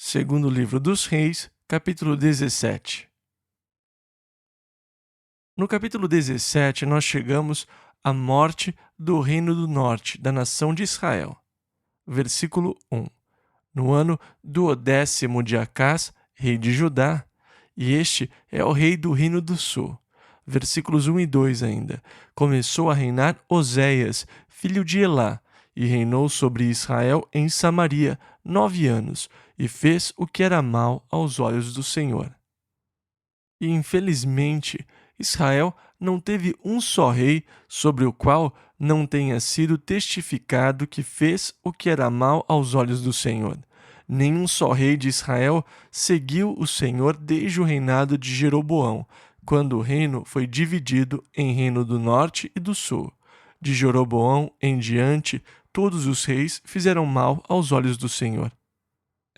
Segundo livro dos Reis, capítulo 17. No capítulo 17, nós chegamos à morte do Reino do Norte, da nação de Israel. Versículo 1. No ano 12º de Acás, rei de Judá, e este é o rei do Reino do Sul. Versículos 1 e 2 ainda. Começou a reinar Oséias, filho de Elá, e reinou sobre Israel em Samaria 9 anos, e fez o que era mal aos olhos do Senhor. E infelizmente, Israel não teve um só rei sobre o qual não tenha sido testificado que fez o que era mal aos olhos do Senhor. Nenhum só rei de Israel seguiu o Senhor desde o reinado de Jeroboão, quando o reino foi dividido em reino do norte e do sul. De Jeroboão em diante, todos os reis fizeram mal aos olhos do Senhor.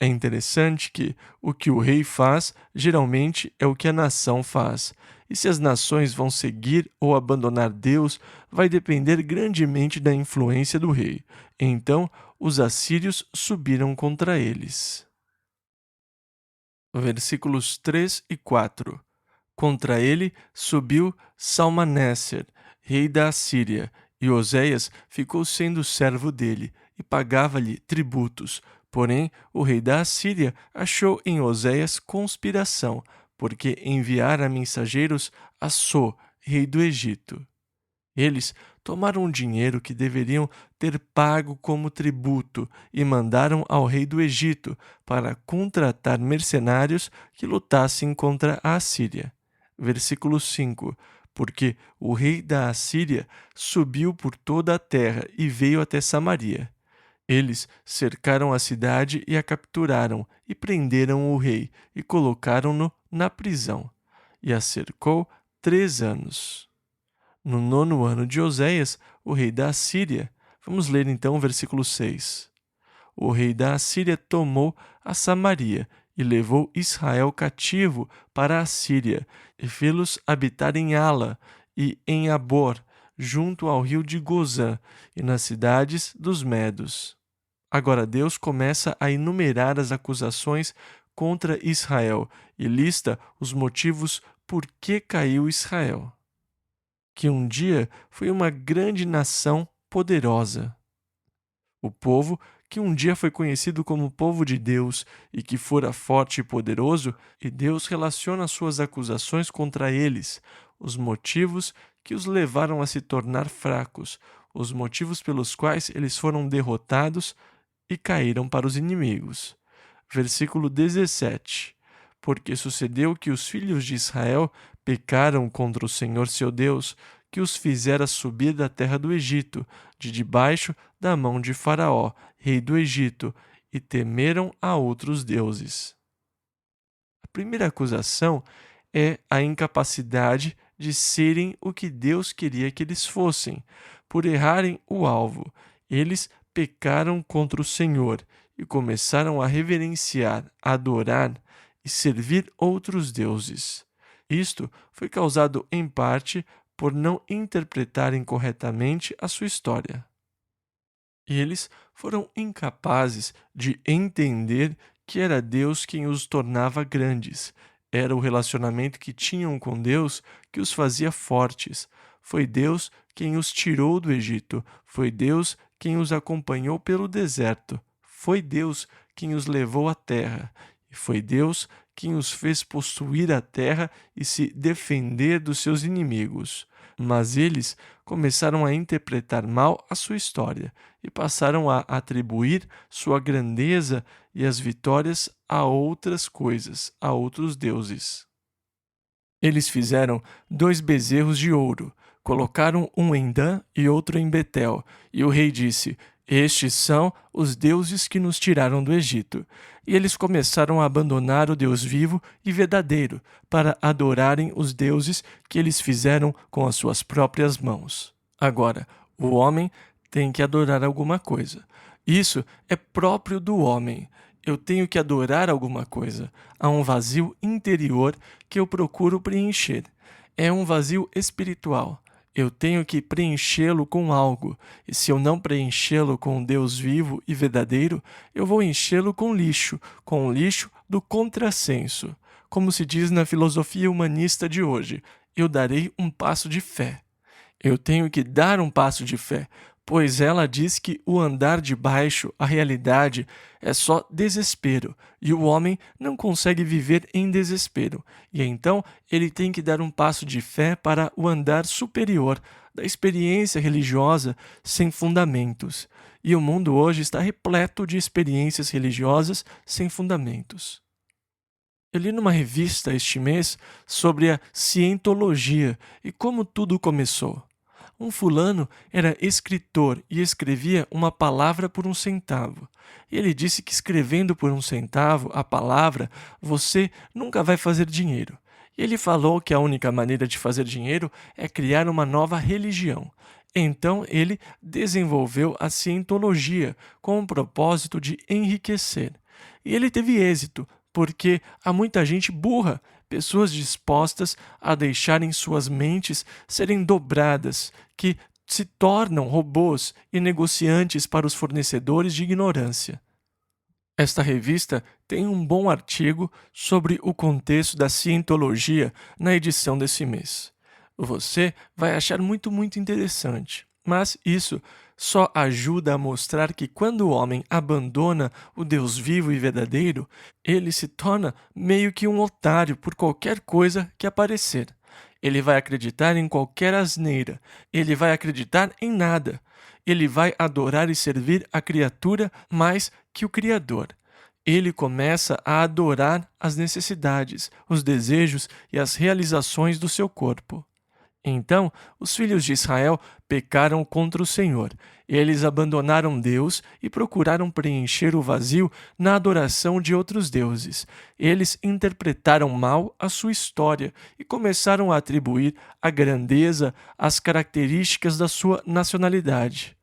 É interessante que o que o rei faz, geralmente, é o que a nação faz. E se as nações vão seguir ou abandonar Deus, vai depender grandemente da influência do rei. Então, os assírios subiram contra eles. Versículos 3 e 4. Contra ele subiu Salmaneser, rei da Assíria, e Oséias ficou sendo servo dele, e pagava-lhe tributos. Porém, o rei da Assíria achou em Oséias conspiração, porque enviara mensageiros a So, rei do Egito. Eles tomaram o dinheiro que deveriam ter pago como tributo e mandaram ao rei do Egito para contratar mercenários que lutassem contra a Assíria. Versículo 5. Porque o rei da Assíria subiu por toda a terra e veio até Samaria. Eles cercaram a cidade e a capturaram, e prenderam o rei, e colocaram-no na prisão. E a cercou 3 anos. No 9º ano de Oséias, o rei da Assíria. Vamos ler então o versículo 6. O rei da Assíria tomou a Samaria e levou Israel cativo para a Assíria, e fê-los habitar em Ala e em Abor, junto ao rio de Gozã, e nas cidades dos Medos. Agora Deus começa a enumerar as acusações contra Israel e lista os motivos por que caiu Israel. Que um dia foi uma grande nação poderosa. O povo que um dia foi conhecido como povo de Deus e que fora forte e poderoso, e Deus relaciona suas acusações contra eles, os motivos que os levaram a se tornar fracos, os motivos pelos quais eles foram derrotados e caíram para os inimigos. Versículo 17. Porque sucedeu que os filhos de Israel pecaram contra o Senhor seu Deus, que os fizera subir da terra do Egito, de debaixo da mão de Faraó, rei do Egito, e temeram a outros deuses. A primeira acusação é a incapacidade de serem o que Deus queria que eles fossem, por errarem o alvo. Eles pecaram contra o Senhor e começaram a reverenciar, adorar e servir outros deuses. Isto foi causado em parte por não interpretarem corretamente a sua história. E eles foram incapazes de entender que era Deus quem os tornava grandes. Era o relacionamento que tinham com Deus que os fazia fortes. Foi Deus quem os tirou do Egito. Foi Deus quem os acompanhou pelo deserto. Foi Deus quem os levou à terra. E foi Deus quem os fez possuir a terra e se defender dos seus inimigos. Mas eles começaram a interpretar mal a sua história e passaram a atribuir sua grandeza e as vitórias a outras coisas, a outros deuses. Eles fizeram 2 bezerros de ouro, colocaram um em Dan e outro em Betel, e o rei disse: Estes são os deuses que nos tiraram do Egito. E eles começaram a abandonar o Deus vivo e verdadeiro, para adorarem os deuses que eles fizeram com as suas próprias mãos. Agora, o homem tem que adorar alguma coisa. Isso é próprio do homem. Eu tenho que adorar alguma coisa. Há um vazio interior que eu procuro preencher. É um vazio espiritual. Eu tenho que preenchê-lo com algo, e se eu não preenchê-lo com um Deus vivo e verdadeiro, eu vou enchê-lo com o lixo do contrassenso. Como se diz na filosofia humanista de hoje, eu darei um passo de fé. Eu tenho que dar um passo de fé, pois ela diz que o andar de baixo, a realidade, é só desespero, e o homem não consegue viver em desespero, e então ele tem que dar um passo de fé para o andar superior, da experiência religiosa sem fundamentos. E o mundo hoje está repleto de experiências religiosas sem fundamentos. Eu li numa revista este mês sobre a cientologia e como tudo começou. Um fulano era escritor e escrevia uma palavra por um centavo. E ele disse que escrevendo por um centavo a palavra, você nunca vai fazer dinheiro. E ele falou que a única maneira de fazer dinheiro é criar uma nova religião. Então ele desenvolveu a cientologia com o propósito de enriquecer. E ele teve êxito, porque há muita gente burra, pessoas dispostas a deixarem suas mentes serem dobradas, que se tornam robôs e negociantes para os fornecedores de ignorância. Esta revista tem um bom artigo sobre o contexto da cientologia na edição desse mês. Você vai achar muito interessante, mas isso só ajuda a mostrar que quando o homem abandona o Deus vivo e verdadeiro, ele se torna meio que um otário por qualquer coisa que aparecer. Ele vai acreditar em qualquer asneira, ele vai acreditar em nada. Ele vai adorar e servir a criatura mais que o Criador. Ele começa a adorar as necessidades, os desejos e as realizações do seu corpo. Então, os filhos de Israel pecaram contra o Senhor. Eles abandonaram Deus e procuraram preencher o vazio na adoração de outros deuses. Eles interpretaram mal a sua história e começaram a atribuir a grandeza às características da sua nacionalidade.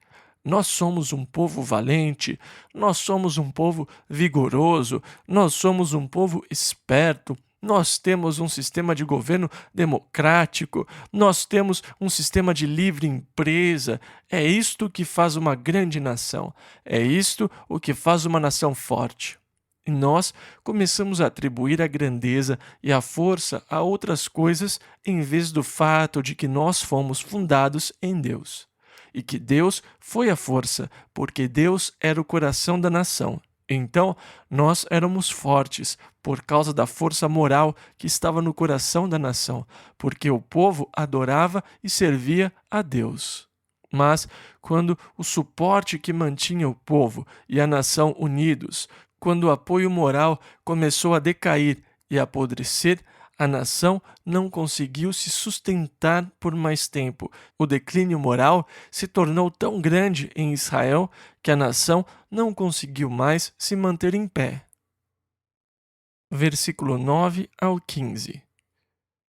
Nós somos um povo valente, nós somos um povo vigoroso, nós somos um povo esperto, nós temos um sistema de governo democrático, nós temos um sistema de livre empresa. É isto que faz uma grande nação, é isto o que faz uma nação forte. E nós começamos a atribuir a grandeza e a força a outras coisas em vez do fato de que nós fomos fundados em Deus. E que Deus foi a força, porque Deus era o coração da nação. Então, nós éramos fortes por causa da força moral que estava no coração da nação, porque o povo adorava e servia a Deus. Mas, quando o suporte que mantinha o povo e a nação unidos, quando o apoio moral começou a decair e a apodrecer, a nação não conseguiu se sustentar por mais tempo. O declínio moral se tornou tão grande em Israel que a nação não conseguiu mais se manter em pé. Versículo 9 ao 15.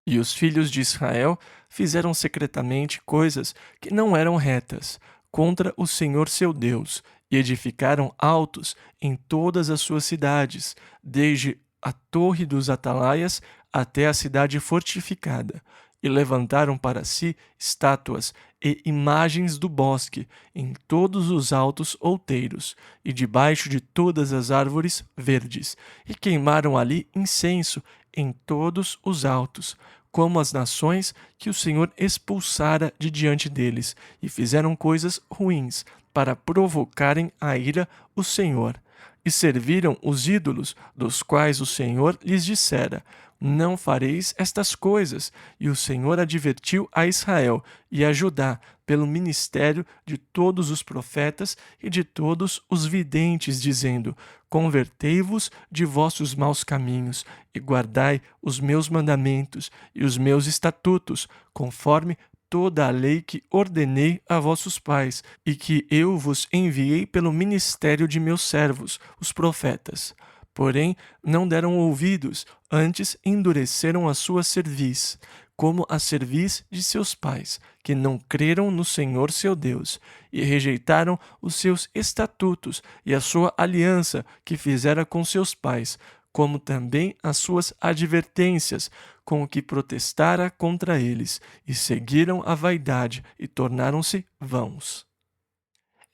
E os filhos de Israel fizeram secretamente coisas que não eram retas contra o Senhor seu Deus, e edificaram altos em todas as suas cidades, desde a torre dos atalaias até a cidade fortificada, e levantaram para si estátuas e imagens do bosque em todos os altos outeiros e debaixo de todas as árvores verdes, e queimaram ali incenso em todos os altos, como as nações que o Senhor expulsara de diante deles, e fizeram coisas ruins para provocarem a ira o Senhor. E serviram os ídolos, dos quais o Senhor lhes dissera: não fareis estas coisas. E o Senhor advertiu a Israel e a Judá pelo ministério de todos os profetas e de todos os videntes, dizendo: convertei-vos de vossos maus caminhos e guardai os meus mandamentos e os meus estatutos, conforme toda a lei que ordenei a vossos pais e que eu vos enviei pelo ministério de meus servos, os profetas. Porém, não deram ouvidos, antes endureceram a sua cerviz, como a cerviz de seus pais, que não creram no Senhor seu Deus, e rejeitaram os seus estatutos e a sua aliança que fizera com seus pais, como também as suas advertências, com o que protestara contra eles, e seguiram a vaidade e tornaram-se vãos.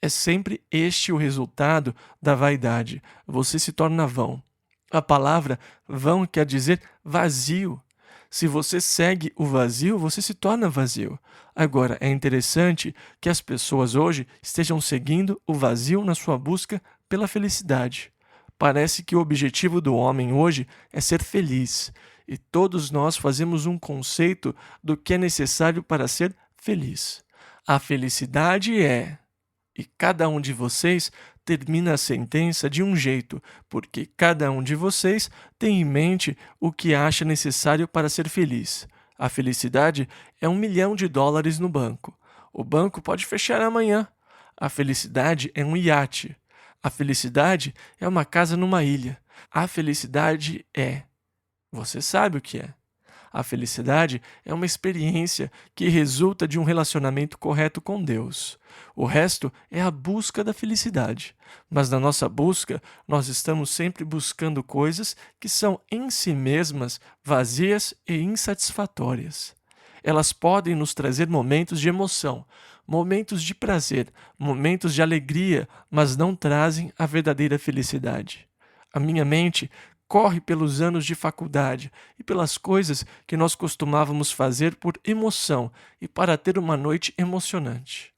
É sempre este o resultado da vaidade. Você se torna vão. A palavra vão quer dizer vazio. Se você segue o vazio, você se torna vazio. Agora, é interessante que as pessoas hoje estejam seguindo o vazio na sua busca pela felicidade. Parece que o objetivo do homem hoje é ser feliz, e todos nós fazemos um conceito do que é necessário para ser feliz. A felicidade é. E cada um de vocês termina a sentença de um jeito, porque cada um de vocês tem em mente o que acha necessário para ser feliz. A felicidade é $1 milhão no banco. O banco pode fechar amanhã. A felicidade é um iate. A felicidade é uma casa numa ilha. A felicidade é. Você sabe o que é. A felicidade é uma experiência que resulta de um relacionamento correto com Deus. O resto é a busca da felicidade. Mas na nossa busca, nós estamos sempre buscando coisas que são em si mesmas vazias e insatisfatórias. Elas podem nos trazer momentos de emoção, momentos de prazer, momentos de alegria, mas não trazem a verdadeira felicidade. A minha mente corre pelos anos de faculdade e pelas coisas que nós costumávamos fazer por emoção e para ter uma noite emocionante.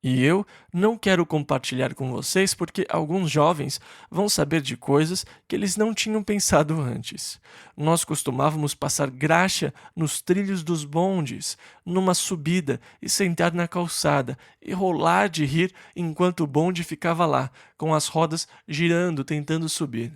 E eu não quero compartilhar com vocês porque alguns jovens vão saber de coisas que eles não tinham pensado antes. Nós costumávamos passar graxa nos trilhos dos bondes, numa subida e sentar na calçada e rolar de rir enquanto o bonde ficava lá, com as rodas girando tentando subir.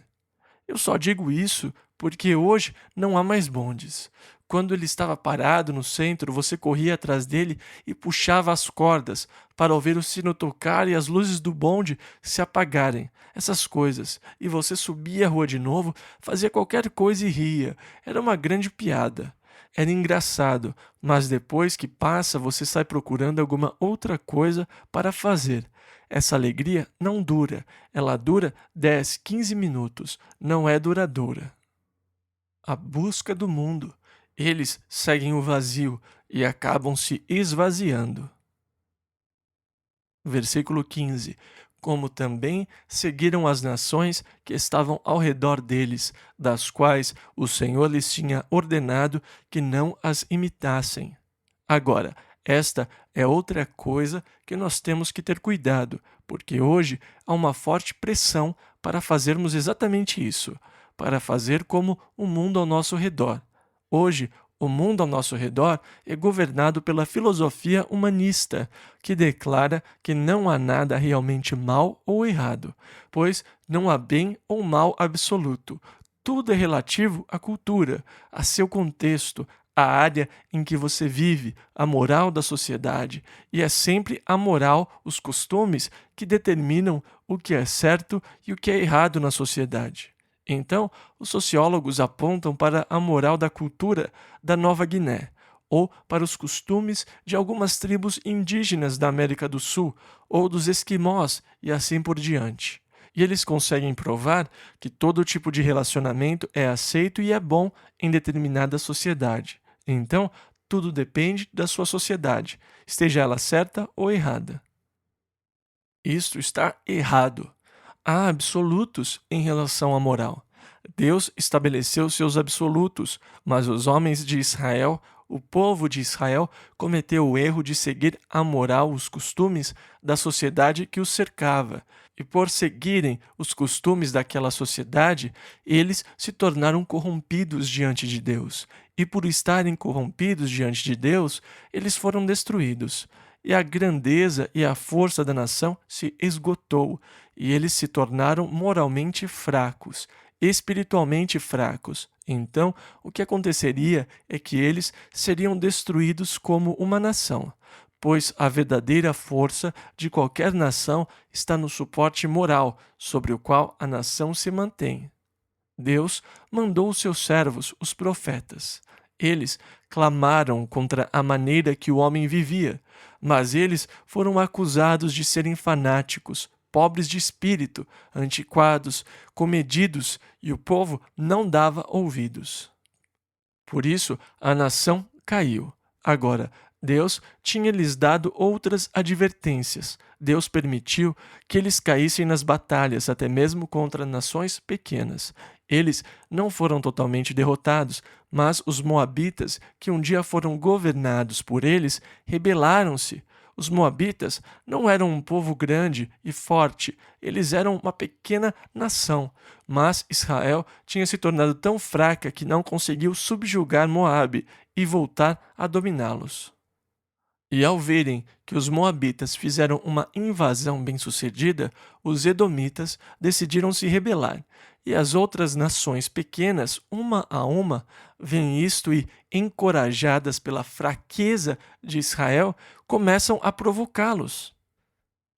Eu só digo isso porque hoje não há mais bondes. Quando ele estava parado no centro, você corria atrás dele e puxava as cordas para ouvir o sino tocar e as luzes do bonde se apagarem. Essas coisas. E você subia a rua de novo, fazia qualquer coisa e ria. Era uma grande piada. Era engraçado, mas depois que passa, você sai procurando alguma outra coisa para fazer. Essa alegria não dura. Ela dura 10, 15 minutos. Não é duradoura. A busca do mundo. Eles seguem o vazio e acabam se esvaziando. Versículo 15. Como também seguiram as nações que estavam ao redor deles, das quais o Senhor lhes tinha ordenado que não as imitassem. Agora, esta é outra coisa que nós temos que ter cuidado, porque hoje há uma forte pressão para fazermos exatamente isso, para fazer como o mundo ao nosso redor. Hoje, o mundo ao nosso redor é governado pela filosofia humanista, que declara que não há nada realmente mal ou errado, pois não há bem ou mal absoluto. Tudo é relativo à cultura, a seu contexto, a área em que você vive, a moral da sociedade, e é sempre a moral, os costumes, que determinam o que é certo e o que é errado na sociedade. Então, os sociólogos apontam para a moral da cultura da Nova Guiné, ou para os costumes de algumas tribos indígenas da América do Sul, ou dos esquimós, e assim por diante. E eles conseguem provar que todo tipo de relacionamento é aceito e é bom em determinada sociedade. Então, tudo depende da sua sociedade, esteja ela certa ou errada. Isto está errado. Há absolutos em relação à moral. Deus estabeleceu seus absolutos, mas os homens de Israel, o povo de Israel, cometeu o erro de seguir a moral, os costumes da sociedade que os cercava. E por seguirem os costumes daquela sociedade, eles se tornaram corrompidos diante de Deus. E por estarem corrompidos diante de Deus, eles foram destruídos. E a grandeza e a força da nação se esgotou, e eles se tornaram moralmente fracos, espiritualmente fracos. Então, o que aconteceria é que eles seriam destruídos como uma nação, pois a verdadeira força de qualquer nação está no suporte moral sobre o qual a nação se mantém. Deus mandou os seus servos, os profetas. Eles clamaram contra a maneira que o homem vivia, mas eles foram acusados de serem fanáticos, pobres de espírito, antiquados, comedidos, e o povo não dava ouvidos. Por isso, a nação caiu. Agora, Deus tinha lhes dado outras advertências. Deus permitiu que eles caíssem nas batalhas, até mesmo contra nações pequenas. Eles não foram totalmente derrotados, mas os moabitas, que um dia foram governados por eles, rebelaram-se. Os moabitas não eram um povo grande e forte, eles eram uma pequena nação, mas Israel tinha se tornado tão fraca que não conseguiu subjugar Moabe e voltar a dominá-los. E ao verem que os moabitas fizeram uma invasão bem-sucedida, os edomitas decidiram se rebelar. E as outras nações pequenas, uma a uma, veem isto e, encorajadas pela fraqueza de Israel, começam a provocá-los.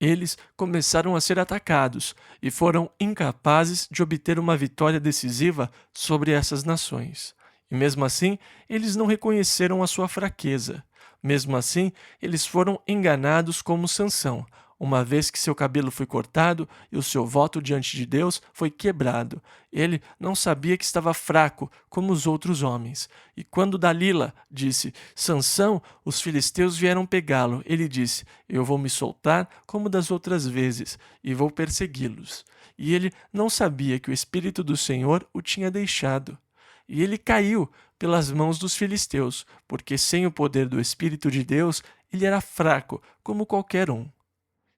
Eles começaram a ser atacados e foram incapazes de obter uma vitória decisiva sobre essas nações. E mesmo assim, eles não reconheceram a sua fraqueza. Mesmo assim, eles foram enganados como Sansão, uma vez que seu cabelo foi cortado e o seu voto diante de Deus foi quebrado. Ele não sabia que estava fraco como os outros homens. E quando Dalila disse: Sansão, os filisteus vieram pegá-lo, ele disse: eu vou me soltar como das outras vezes e vou persegui-los. E ele não sabia que o Espírito do Senhor o tinha deixado. E ele caiu pelas mãos dos filisteus, porque sem o poder do Espírito de Deus, ele era fraco como qualquer um.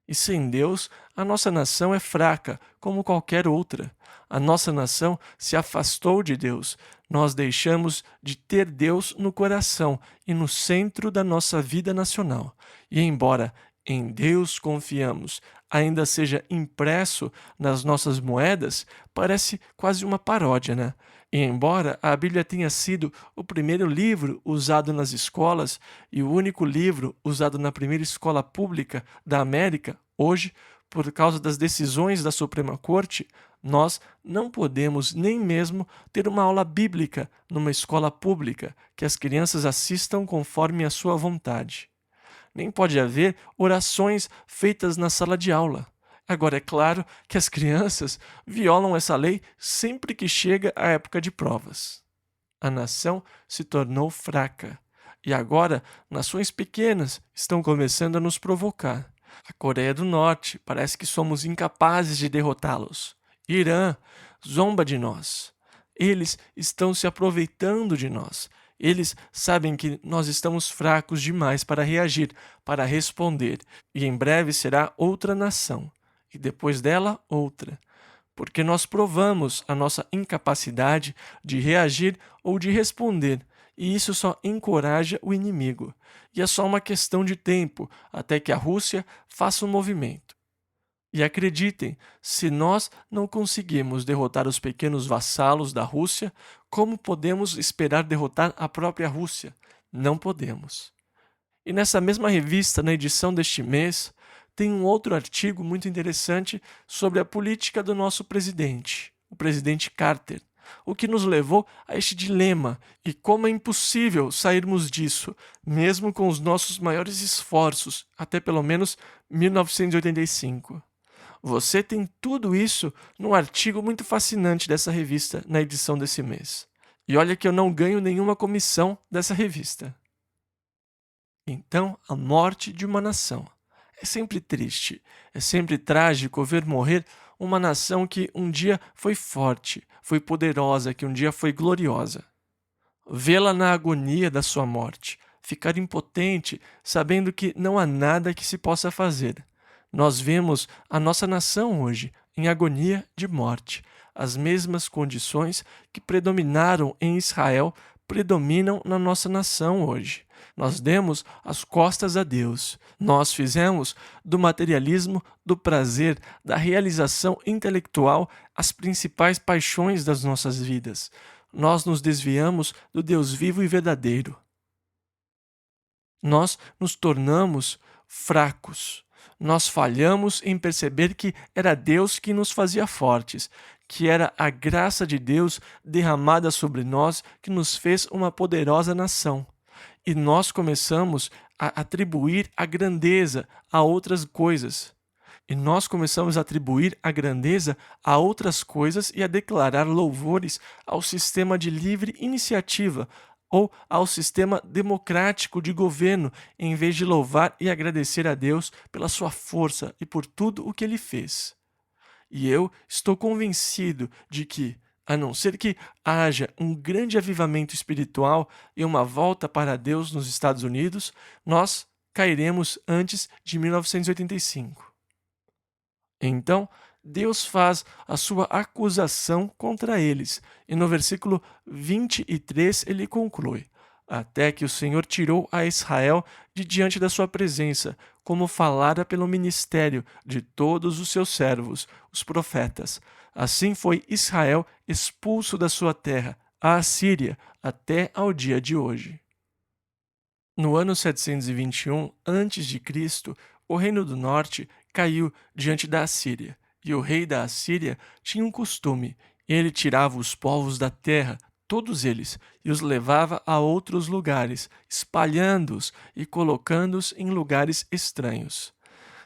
E sem Deus, a nossa nação é fraca, como qualquer outra. A nossa nação se afastou de Deus. Nós deixamos de ter Deus no coração e no centro da nossa vida nacional. E embora em Deus confiamos, ainda seja impresso nas nossas moedas, parece quase uma paródia, né? E embora a Bíblia tenha sido o primeiro livro usado nas escolas e o único livro usado na primeira escola pública da América, hoje, por causa das decisões da Suprema Corte, nós não podemos nem mesmo ter uma aula bíblica numa escola pública que as crianças assistam conforme a sua vontade. Nem pode haver orações feitas na sala de aula. Agora, é claro que as crianças violam essa lei sempre que chega a época de provas. A nação se tornou fraca. E agora, nações pequenas estão começando a nos provocar. A Coreia do Norte parece que somos incapazes de derrotá-los. Irã zomba de nós. Eles estão se aproveitando de nós. Eles sabem que nós estamos fracos demais para reagir, para responder. E em breve será outra nação. E depois dela, outra. Porque nós provamos a nossa incapacidade de reagir ou de responder, e isso só encoraja o inimigo. E é só uma questão de tempo até que a Rússia faça um movimento. E acreditem, se nós não conseguimos derrotar os pequenos vassalos da Rússia, como podemos esperar derrotar a própria Rússia? Não podemos. E nessa mesma revista, na edição deste mês, tem um outro artigo muito interessante sobre a política do nosso presidente, o presidente Carter, o que nos levou a este dilema e como é impossível sairmos disso, mesmo com os nossos maiores esforços, até pelo menos 1985. Você tem tudo isso num artigo muito fascinante dessa revista na edição desse mês. E olha que eu não ganho nenhuma comissão dessa revista. Então, a morte de uma nação. É sempre triste, é sempre trágico ver morrer uma nação que um dia foi forte, foi poderosa, que um dia foi gloriosa. Vê-la na agonia da sua morte, ficar impotente, sabendo que não há nada que se possa fazer. Nós vemos a nossa nação hoje em agonia de morte. As mesmas condições que predominaram em Israel predominam na nossa nação hoje. Nós demos as costas a Deus. Nós fizemos do materialismo, do prazer, da realização intelectual as principais paixões das nossas vidas. Nós nos desviamos do Deus vivo e verdadeiro. Nós nos tornamos fracos. Nós falhamos em perceber que era Deus que nos fazia fortes, que era a graça de Deus derramada sobre nós que nos fez uma poderosa nação. E nós começamos a atribuir a grandeza a outras coisas. E nós começamos a atribuir a grandeza a outras coisas e a declarar louvores ao sistema de livre iniciativa, ou ao sistema democrático de governo, em vez de louvar e agradecer a Deus pela sua força e por tudo o que ele fez. E eu estou convencido de que, a não ser que haja um grande avivamento espiritual e uma volta para Deus nos Estados Unidos, nós cairemos antes de 1985. Então, Deus faz a sua acusação contra eles, e no versículo 23 ele conclui: Até que o Senhor tirou a Israel de diante da sua presença, como falara pelo ministério de todos os seus servos, os profetas. Assim foi Israel expulso da sua terra, a Assíria, até ao dia de hoje. No ano 721 a.C., o reino do norte caiu diante da Assíria, e o rei da Assíria tinha um costume: ele tirava os povos da terra, todos eles, e os levava a outros lugares, espalhando-os e colocando-os em lugares estranhos.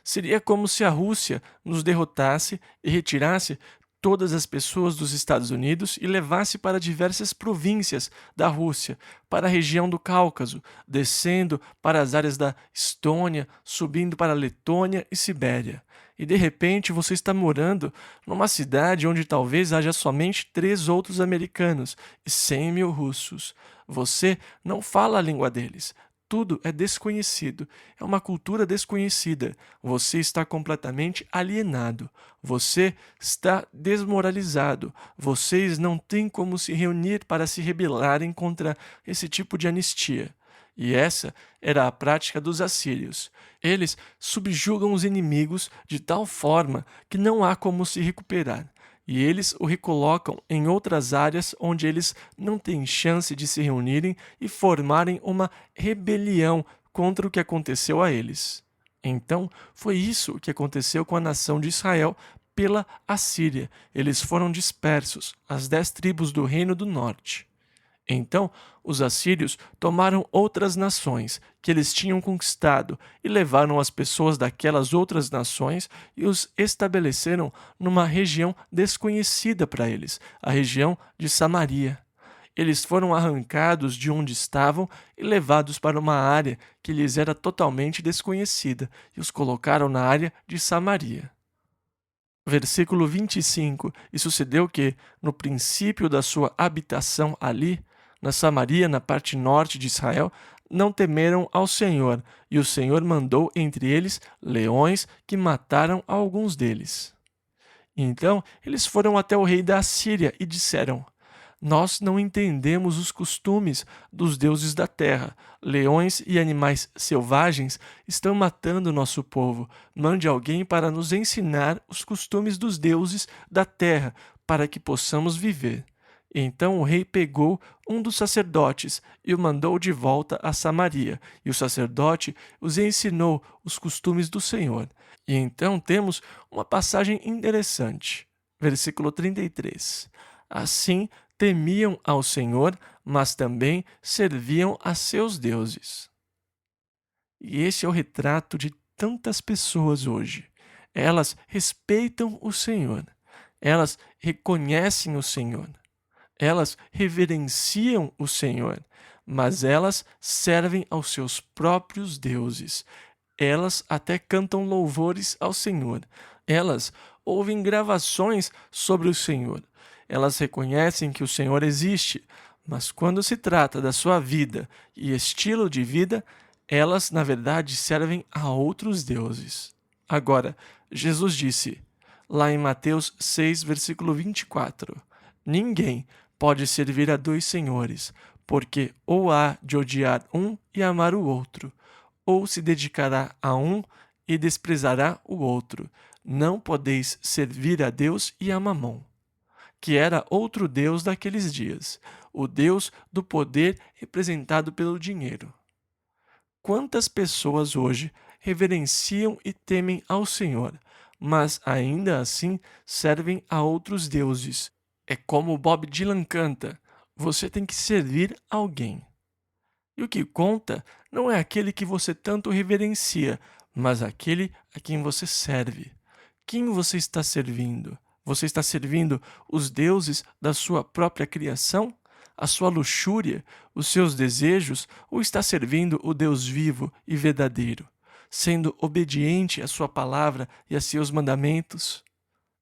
Seria como se a Rússia nos derrotasse e retirasse todas as pessoas dos Estados Unidos e levasse para diversas províncias da Rússia, para a região do Cáucaso, descendo para as áreas da Estônia, subindo para a Letônia e Sibéria. E de repente você está morando numa cidade onde talvez haja somente 3 outros americanos e 100 mil russos. Você não fala a língua deles. Tudo é desconhecido, é uma cultura desconhecida. Você está completamente alienado. Você está desmoralizado. Vocês não têm como se reunir para se rebelarem contra esse tipo de anistia. E essa era a prática dos assírios. Eles subjugam os inimigos de tal forma que não há como se recuperar. E eles o recolocam em outras áreas onde eles não têm chance de se reunirem e formarem uma rebelião contra o que aconteceu a eles. Então, foi isso que aconteceu com a nação de Israel pela Assíria. Eles foram dispersos, as 10 tribos do reino do norte. Então, os assírios tomaram outras nações que eles tinham conquistado e levaram as pessoas daquelas outras nações e os estabeleceram numa região desconhecida para eles, a região de Samaria. Eles foram arrancados de onde estavam e levados para uma área que lhes era totalmente desconhecida e os colocaram na área de Samaria. Versículo 25: E sucedeu que, no princípio da sua habitação ali, na Samaria, na parte norte de Israel, não temeram ao Senhor, e o Senhor mandou entre eles leões que mataram alguns deles. Então eles foram até o rei da Assíria e disseram: Nós não entendemos os costumes dos deuses da terra. Leões e animais selvagens estão matando nosso povo. Mande alguém para nos ensinar os costumes dos deuses da terra, para que possamos viver. Então o rei pegou um dos sacerdotes e o mandou de volta a Samaria, e o sacerdote os ensinou os costumes do Senhor. E então temos uma passagem interessante. Versículo 33. Assim temiam ao Senhor, mas também serviam a seus deuses. E esse é o retrato de tantas pessoas hoje. Elas respeitam o Senhor, elas reconhecem o Senhor, elas reverenciam o Senhor, mas elas servem aos seus próprios deuses. Elas até cantam louvores ao Senhor. Elas ouvem gravações sobre o Senhor. Elas reconhecem que o Senhor existe, mas quando se trata da sua vida e estilo de vida, elas, na verdade, servem a outros deuses. Agora, Jesus disse, lá em Mateus 6, versículo 24, Ninguém pode servir a 2 senhores, porque ou há de odiar um e amar o outro, ou se dedicará a um e desprezará o outro. Não podeis servir a Deus e a Mamom, que era outro deus daqueles dias, o deus do poder representado pelo dinheiro. Quantas pessoas hoje reverenciam e temem ao Senhor, mas ainda assim servem a outros deuses? É como Bob Dylan canta: você tem que servir alguém. E o que conta não é aquele que você tanto reverencia, mas aquele a quem você serve. Quem você está servindo? Você está servindo os deuses da sua própria criação? a sua luxúria, os seus desejos, ou está servindo o Deus vivo e verdadeiro, sendo obediente à sua palavra e a seus mandamentos?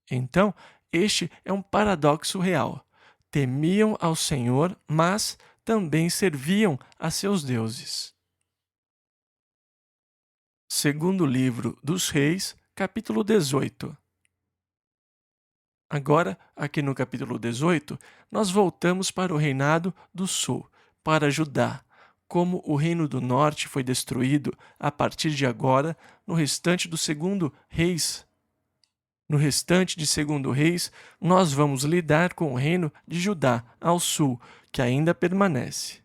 Então, este é um paradoxo real. Temiam ao Senhor, mas também serviam a seus deuses. Segundo livro dos Reis, capítulo 18. Agora, aqui no capítulo 18, nós voltamos para o reinado do sul, para Judá. Como o reino do norte foi destruído a partir de agora, no restante de Segundo Reis, nós vamos lidar com o reino de Judá ao sul, que ainda permanece.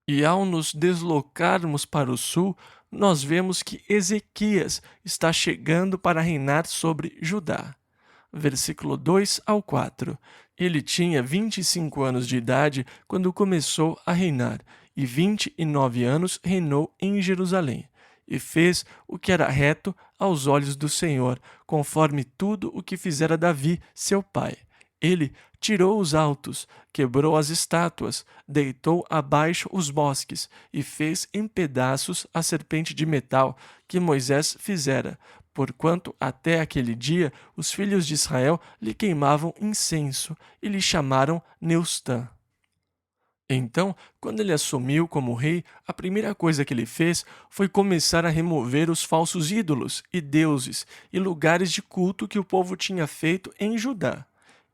E ao nos deslocarmos para o sul, nós vemos que Ezequias está chegando para reinar sobre Judá. Versículo 2 ao 4. Ele tinha 25 anos de idade quando começou a reinar, e 29 anos reinou em Jerusalém. E fez o que era reto aos olhos do Senhor, conforme tudo o que fizera Davi, seu pai. Ele tirou os altos, quebrou as estátuas, deitou abaixo os bosques e fez em pedaços a serpente de metal que Moisés fizera, porquanto até aquele dia os filhos de Israel lhe queimavam incenso e lhe chamaram Neustã. Então, quando ele assumiu como rei, a primeira coisa que ele fez foi começar a remover os falsos ídolos e deuses e lugares de culto que o povo tinha feito em Judá.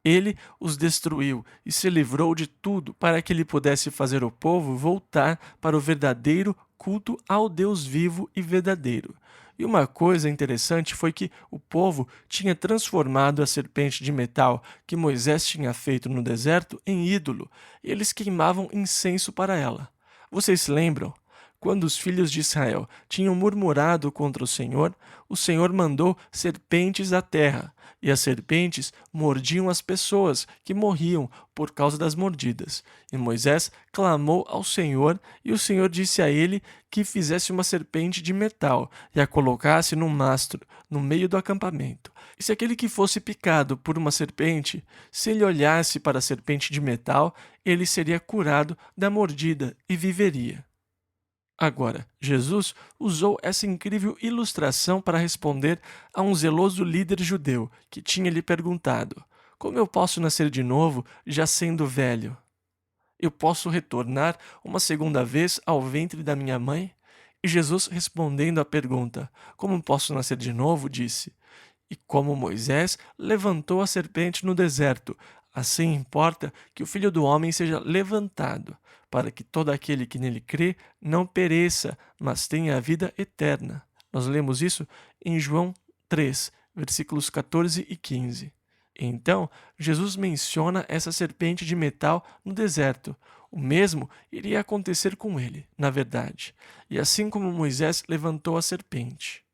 Ele os destruiu e se livrou de tudo para que ele pudesse fazer o povo voltar para o verdadeiro culto ao Deus vivo e verdadeiro. E uma coisa interessante foi que o povo tinha transformado a serpente de metal que Moisés tinha feito no deserto em ídolo, e eles queimavam incenso para ela. Vocês se lembram? Quando os filhos de Israel tinham murmurado contra o Senhor mandou serpentes à terra, e as serpentes mordiam as pessoas que morriam por causa das mordidas. E Moisés clamou ao Senhor, e o Senhor disse a ele que fizesse uma serpente de metal e a colocasse num mastro, no meio do acampamento. E se aquele que fosse picado por uma serpente, se ele olhasse para a serpente de metal, ele seria curado da mordida e viveria. Agora, Jesus usou essa incrível ilustração para responder a um zeloso líder judeu que tinha lhe perguntado: como eu posso nascer de novo, já sendo velho? Eu posso retornar uma segunda vez ao ventre da minha mãe? E Jesus, respondendo à pergunta: como posso nascer de novo? Disse: e como Moisés levantou a serpente no deserto, assim importa que o Filho do Homem seja levantado, para que todo aquele que nele crê não pereça, mas tenha a vida eterna. Nós lemos isso em João 3, versículos 14 e 15. Então, Jesus menciona essa serpente de metal no deserto. O mesmo iria acontecer com ele, na verdade, e assim como Moisés levantou a serpente.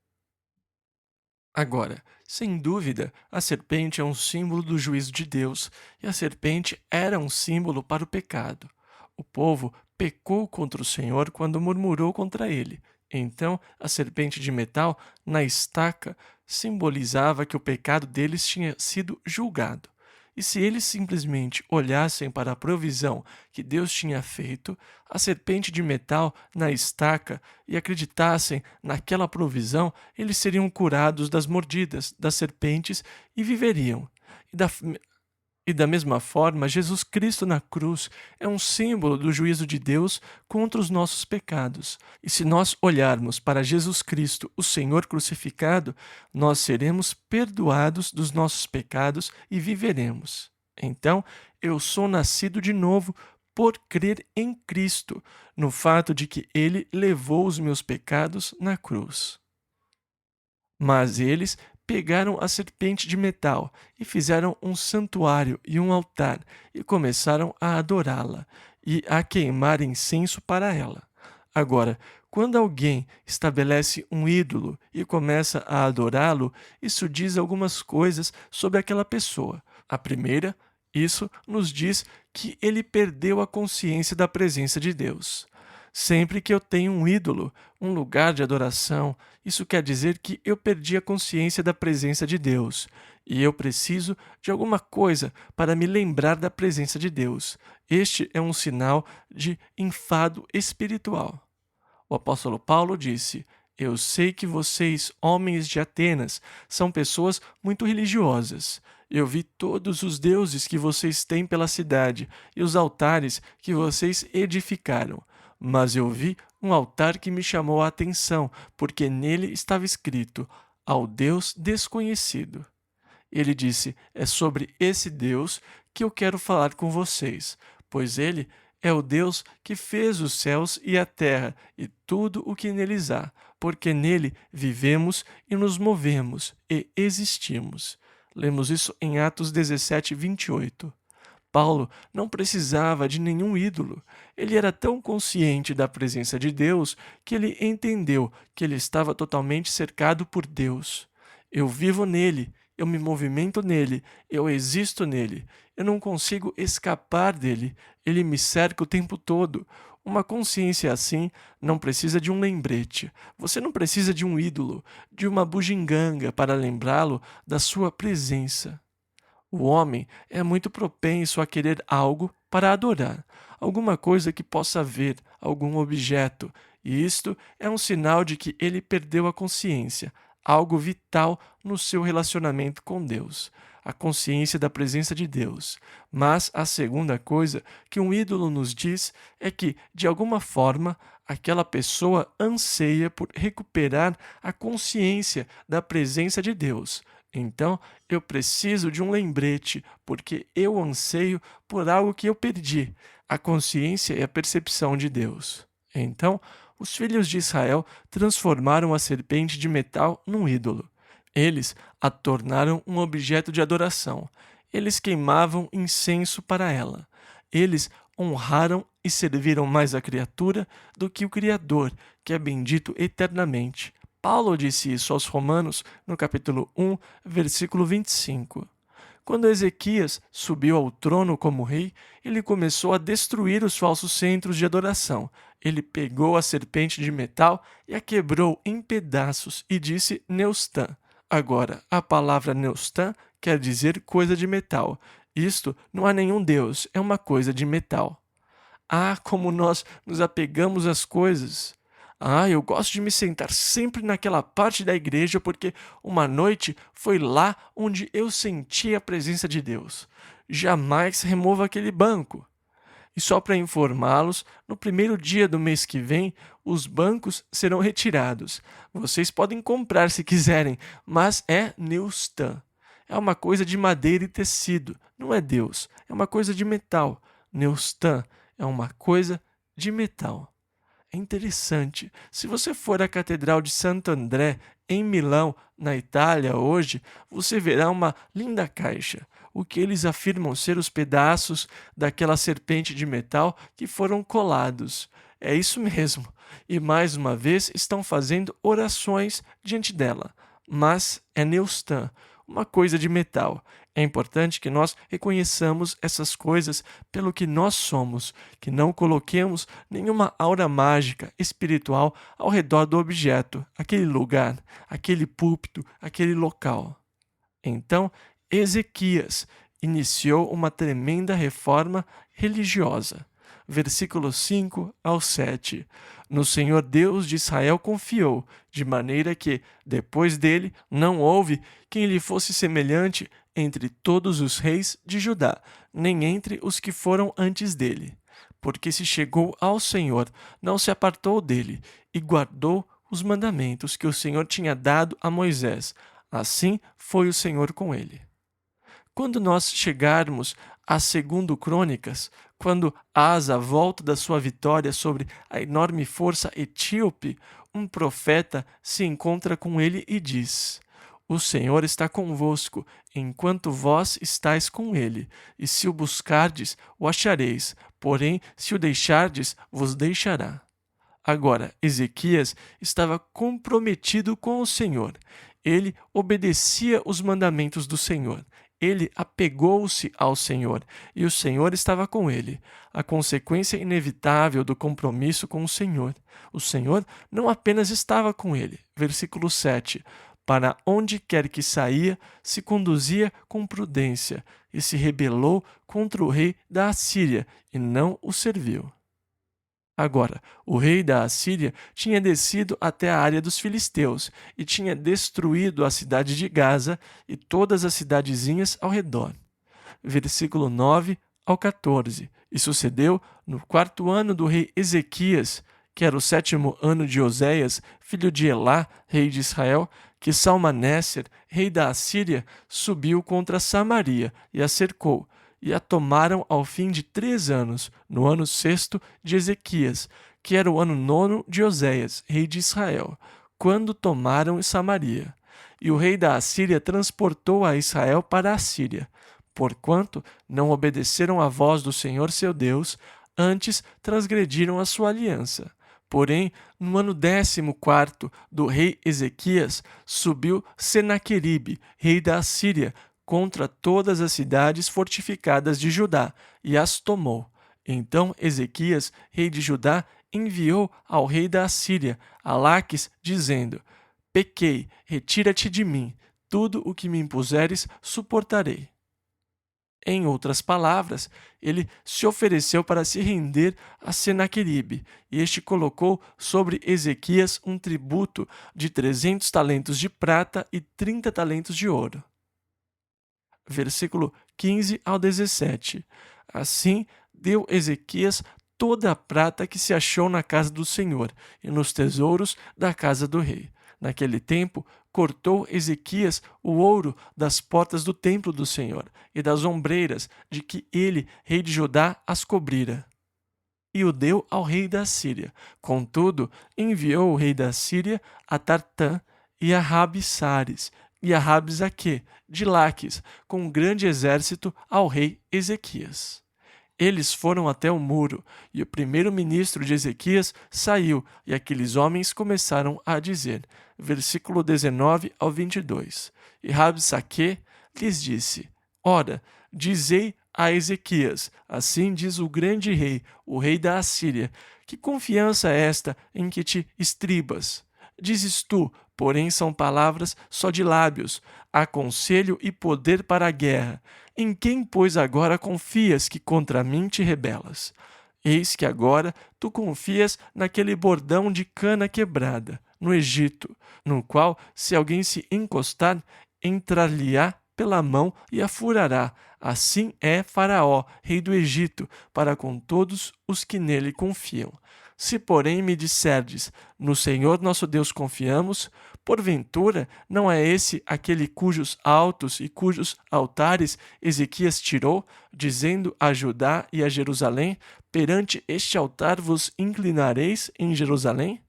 Agora, sem dúvida, a serpente é um símbolo do juízo de Deus, e a serpente era um símbolo para o pecado. O povo pecou contra o Senhor quando murmurou contra ele. Então, a serpente de metal na estaca simbolizava que o pecado deles tinha sido julgado. E se eles simplesmente olhassem para a provisão que Deus tinha feito, a serpente de metal na estaca, e acreditassem naquela provisão, eles seriam curados das mordidas das serpentes e viveriam. E da mesma forma, Jesus Cristo na cruz é um símbolo do juízo de Deus contra os nossos pecados. E se nós olharmos para Jesus Cristo, o Senhor crucificado, nós seremos perdoados dos nossos pecados e viveremos. Então, eu sou nascido de novo por crer em Cristo, no fato de que Ele levou os meus pecados na cruz. Mas eles pegaram a serpente de metal e fizeram um santuário e um altar e começaram a adorá-la e a queimar incenso para ela. Agora, quando alguém estabelece um ídolo e começa a adorá-lo, isso diz algumas coisas sobre aquela pessoa. A primeira, isso nos diz que ele perdeu a consciência da presença de Deus. Sempre que eu tenho um ídolo, um lugar de adoração, isso quer dizer que eu perdi a consciência da presença de Deus. e eu preciso de alguma coisa para me lembrar da presença de Deus. Este é um sinal de enfado espiritual. O apóstolo Paulo disse: Eu sei que vocês, homens de Atenas, são pessoas muito religiosas. Eu vi todos os deuses que vocês têm pela cidade e os altares que vocês edificaram. Mas eu vi um altar que me chamou a atenção, porque nele estava escrito: Ao Deus desconhecido. Ele disse: É sobre esse Deus que eu quero falar com vocês, pois ele é o Deus que fez os céus e a terra e tudo o que neles há, porque nele vivemos e nos movemos e existimos. Lemos isso em Atos 17, 28. Paulo não precisava de nenhum ídolo. Ele era tão consciente da presença de Deus que ele entendeu que ele estava totalmente cercado por Deus. Eu vivo nele, eu me movimento nele, eu existo nele. Eu não consigo escapar dele. Ele me cerca o tempo todo. Uma consciência assim não precisa de um lembrete. Você não precisa de um ídolo, de uma bugiganga para lembrá-lo da sua presença. O homem é muito propenso a querer algo para adorar, alguma coisa que possa ver, algum objeto, e isto é um sinal de que ele perdeu a consciência, algo vital no seu relacionamento com Deus, a consciência da presença de Deus. Mas a segunda coisa que um ídolo nos diz é que, de alguma forma, aquela pessoa anseia por recuperar a consciência da presença de Deus. Então, eu preciso de um lembrete, porque eu anseio por algo que eu perdi, a consciência e a percepção de Deus. Então, os filhos de Israel transformaram a serpente de metal num ídolo. Eles a tornaram um objeto de adoração. Eles queimavam incenso para ela. Eles honraram e serviram mais a criatura do que o Criador, que é bendito eternamente. Paulo disse isso aos Romanos no capítulo 1, versículo 25. Quando Ezequias subiu ao trono como rei, ele começou a destruir os falsos centros de adoração. Ele pegou a serpente de metal e a quebrou em pedaços e disse Neustã. Agora, a palavra Neustã quer dizer coisa de metal. Isto não há nenhum Deus, é uma coisa de metal. Ah, como nós nos apegamos às coisas! Ah, eu gosto de me sentar sempre naquela parte da igreja porque uma noite foi lá onde eu senti a presença de Deus. Jamais remova aquele banco. E só para informá-los, no primeiro dia do mês que vem, os bancos serão retirados. Vocês podem comprar se quiserem, mas é Neustã. É uma coisa de madeira e tecido, não é Deus, é uma coisa de metal. Neustã é uma coisa de metal. É interessante. Se você for à Catedral de Santo André, em Milão, na Itália, hoje, você verá uma linda caixa, o que eles afirmam ser os pedaços daquela serpente de metal que foram colados. É isso mesmo. E mais uma vez estão fazendo orações diante dela. Mas é Neustã, uma coisa de metal. É importante que nós reconheçamos essas coisas pelo que nós somos, que não coloquemos nenhuma aura mágica, espiritual ao redor do objeto, aquele lugar, aquele púlpito, aquele local. Então, Ezequias iniciou uma tremenda reforma religiosa. Versículos 5 ao 7. No Senhor Deus de Israel confiou, de maneira que, depois dele, não houve quem lhe fosse semelhante entre todos os reis de Judá, nem entre os que foram antes dele. Porque se chegou ao Senhor, não se apartou dele, e guardou os mandamentos que o Senhor tinha dado a Moisés. Assim foi o Senhor com ele. Quando nós chegarmos a 2 Crônicas, quando Asa volta da sua vitória sobre a enorme força etíope, um profeta se encontra com ele e diz: O Senhor está convosco, enquanto vós estáis com ele, e se o buscardes, o achareis, porém, se o deixardes, vos deixará. Agora, Ezequias estava comprometido com o Senhor. Ele obedecia os mandamentos do Senhor. Ele apegou-se ao Senhor e o Senhor estava com ele. A consequência inevitável do compromisso com o Senhor. O Senhor não apenas estava com ele. Versículo 7. para onde quer que saía, se conduzia com prudência, e se rebelou contra o rei da Assíria, e não o serviu. Agora, o rei da Assíria tinha descido até a área dos filisteus e tinha destruído a cidade de Gaza e todas as cidadezinhas ao redor. Versículo 9 ao 14. E sucedeu no 4º ano do rei Ezequias, que era o 7º ano de Oséias, filho de Elá, rei de Israel, que Salmaneser, rei da Assíria, subiu contra Samaria e a cercou, e a tomaram ao fim de 3 anos, no ano 6º de Ezequias, que era o ano 9º de Oséias, rei de Israel, quando tomaram Samaria. E o rei da Assíria transportou a Israel para a Assíria, porquanto não obedeceram à voz do Senhor seu Deus, antes transgrediram a sua aliança. Porém, no ano 14º do rei Ezequias, subiu Senaqueribe, rei da Assíria, contra todas as cidades fortificadas de Judá, e as tomou. Então Ezequias, rei de Judá, enviou ao rei da Assíria, a Laques, dizendo: Pequei, retira-te de mim, tudo o que me impuseres suportarei. Em outras palavras, ele se ofereceu para se render a Senaqueribe, e este colocou sobre Ezequias um tributo de 300 talentos de prata e 30 talentos de ouro. Versículo 15 ao 17. Assim deu Ezequias toda a prata que se achou na casa do Senhor e nos tesouros da casa do rei. Naquele tempo, cortou Ezequias o ouro das portas do templo do Senhor e das ombreiras de que ele, rei de Judá, as cobrira, e o deu ao rei da Síria. Contudo, enviou o rei da Síria a Tartã e a Rabsaris e a Rabsaque, de Laques, com um grande exército ao rei Ezequias. Eles foram até o muro, e o primeiro-ministro de Ezequias saiu, e aqueles homens começaram a dizer, versículo 19 ao 22. E Rabsaque lhes disse: Ora, dizei a Ezequias, assim diz o grande rei, o rei da Assíria, que confiança é esta em que te estribas? Dizes tu, porém são palavras só de lábios, há conselho e poder para a guerra. Em quem, pois, agora confias que contra mim te rebelas? Eis que agora tu confias naquele bordão de cana quebrada, no Egito, no qual, se alguém se encostar, entrar-lhe-á pela mão e a furará. Assim é Faraó, rei do Egito, para com todos os que nele confiam. Se, porém, me disserdes, no Senhor nosso Deus confiamos, porventura não é esse aquele cujos altos e cujos altares Ezequias tirou, dizendo a Judá e a Jerusalém, perante este altar vos inclinareis em Jerusalém?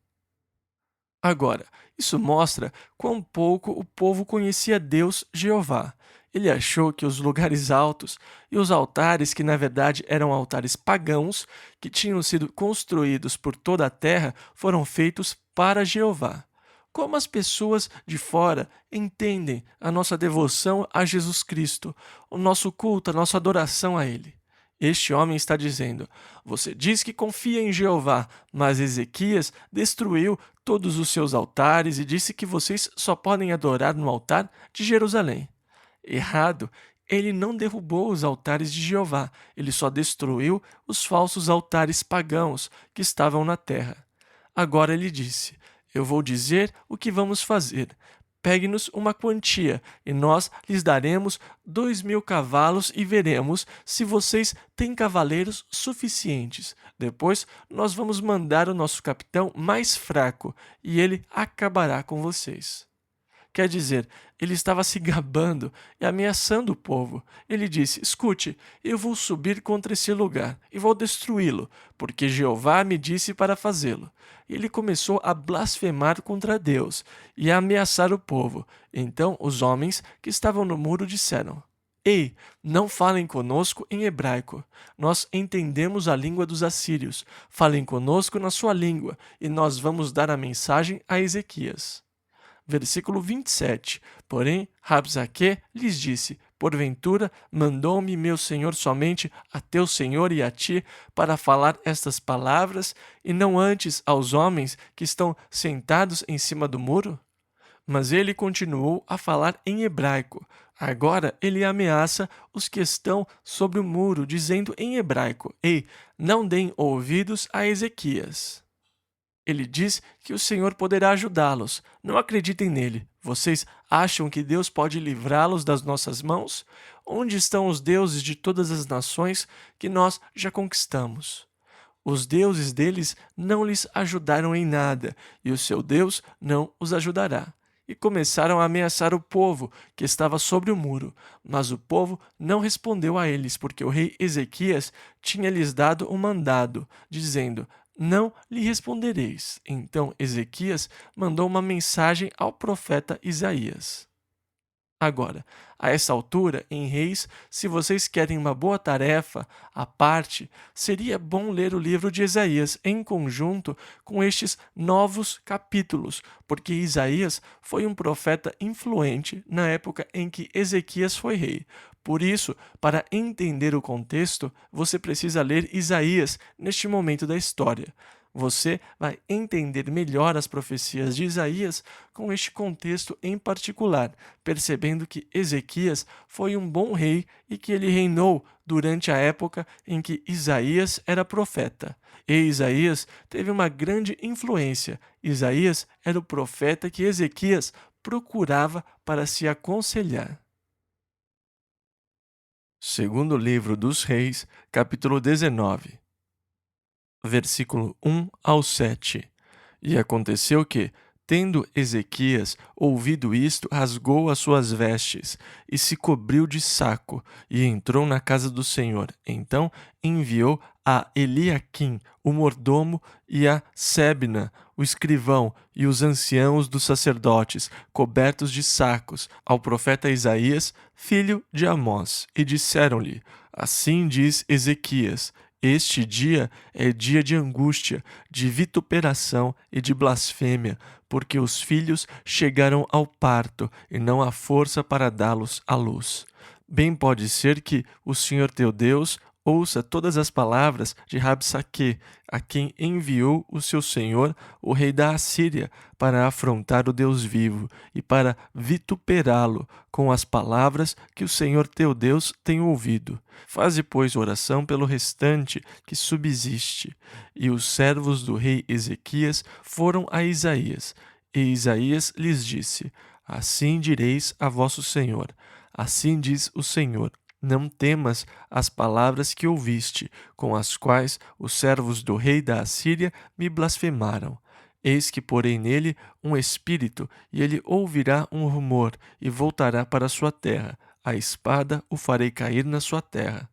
Agora, isso mostra quão pouco o povo conhecia Deus Jeová. Ele achou que os lugares altos e os altares, que na verdade eram altares pagãos, que tinham sido construídos por toda a terra, foram feitos para Jeová. Como as pessoas de fora entendem a nossa devoção a Jesus Cristo, o nosso culto, a nossa adoração a Ele? Este homem está dizendo: você diz que confia em Jeová, mas Ezequias destruiu todos os seus altares e disse que vocês só podem adorar no altar de Jerusalém. Errado, ele não derrubou os altares de Jeová, ele só destruiu os falsos altares pagãos que estavam na terra. Agora ele disse: eu vou dizer o que vamos fazer. Pegue-nos uma quantia, e nós lhes daremos 2.000 cavalos e veremos se vocês têm cavaleiros suficientes. Depois nós vamos mandar o nosso capitão mais fraco, e ele acabará com vocês. Quer dizer, ele estava se gabando e ameaçando o povo. Ele disse: escute, eu vou subir contra esse lugar e vou destruí-lo, porque Jeová me disse para fazê-lo. Ele começou a blasfemar contra Deus e a ameaçar o povo. Então os homens que estavam no muro disseram: Ei, não falem conosco em hebraico. Nós entendemos a língua dos assírios. Falem conosco na sua língua, e nós vamos dar a mensagem a Ezequias. Versículo 27. Porém, Rabsaque lhes disse: porventura, mandou-me meu senhor somente a teu senhor e a ti para falar estas palavras, e não antes aos homens que estão sentados em cima do muro? Mas ele continuou a falar em hebraico. Agora ele ameaça os que estão sobre o muro, dizendo em hebraico: Ei, não deem ouvidos a Ezequias. Ele diz que o Senhor poderá ajudá-los. Não acreditem nele. Vocês acham que Deus pode livrá-los das nossas mãos? Onde estão os deuses de todas as nações que nós já conquistamos? Os deuses deles não lhes ajudaram em nada, e o seu Deus não os ajudará. E começaram a ameaçar o povo que estava sobre o muro. Mas o povo não respondeu a eles, porque o rei Ezequias tinha lhes dado um mandado, dizendo: Não lhe respondereis. Então Ezequias mandou uma mensagem ao profeta Isaías. Agora, a essa altura, em Reis, se vocês querem uma boa tarefa à parte, seria bom ler o livro de Isaías em conjunto com estes novos capítulos, porque Isaías foi um profeta influente na época em que Ezequias foi rei. Por isso, para entender o contexto, você precisa ler Isaías neste momento da história. Você vai entender melhor as profecias de Isaías com este contexto em particular, percebendo que Ezequias foi um bom rei e que ele reinou durante a época em que Isaías era profeta. E Isaías teve uma grande influência. Isaías era o profeta que Ezequias procurava para se aconselhar. Segundo livro dos Reis, capítulo 19. Versículo 1 ao 7. E aconteceu que, tendo Ezequias ouvido isto, rasgou as suas vestes e se cobriu de saco e entrou na casa do Senhor. Então enviou a Eliaquim, o mordomo, e a Sebna, o escrivão, e os anciãos dos sacerdotes, cobertos de sacos, ao profeta Isaías, filho de Amós, e disseram-lhe: Assim diz Ezequias: Este dia é dia de angústia, de vituperação e de blasfêmia, porque os filhos chegaram ao parto e não há força para dá-los à luz. Bem pode ser que o Senhor teu Deus ouça todas as palavras de Rabsaque, a quem enviou o seu senhor, o rei da Assíria, para afrontar o Deus vivo e para vituperá-lo com as palavras que o Senhor teu Deus tem ouvido. Faze, pois, oração pelo restante que subsiste. E os servos do rei Ezequias foram a Isaías, e Isaías lhes disse: Assim direis a vosso senhor: Assim diz o Senhor: Não temas as palavras que ouviste, com as quais os servos do rei da Assíria me blasfemaram. Eis que porei nele um espírito, e ele ouvirá um rumor, e voltará para a sua terra. A espada o farei cair na sua terra.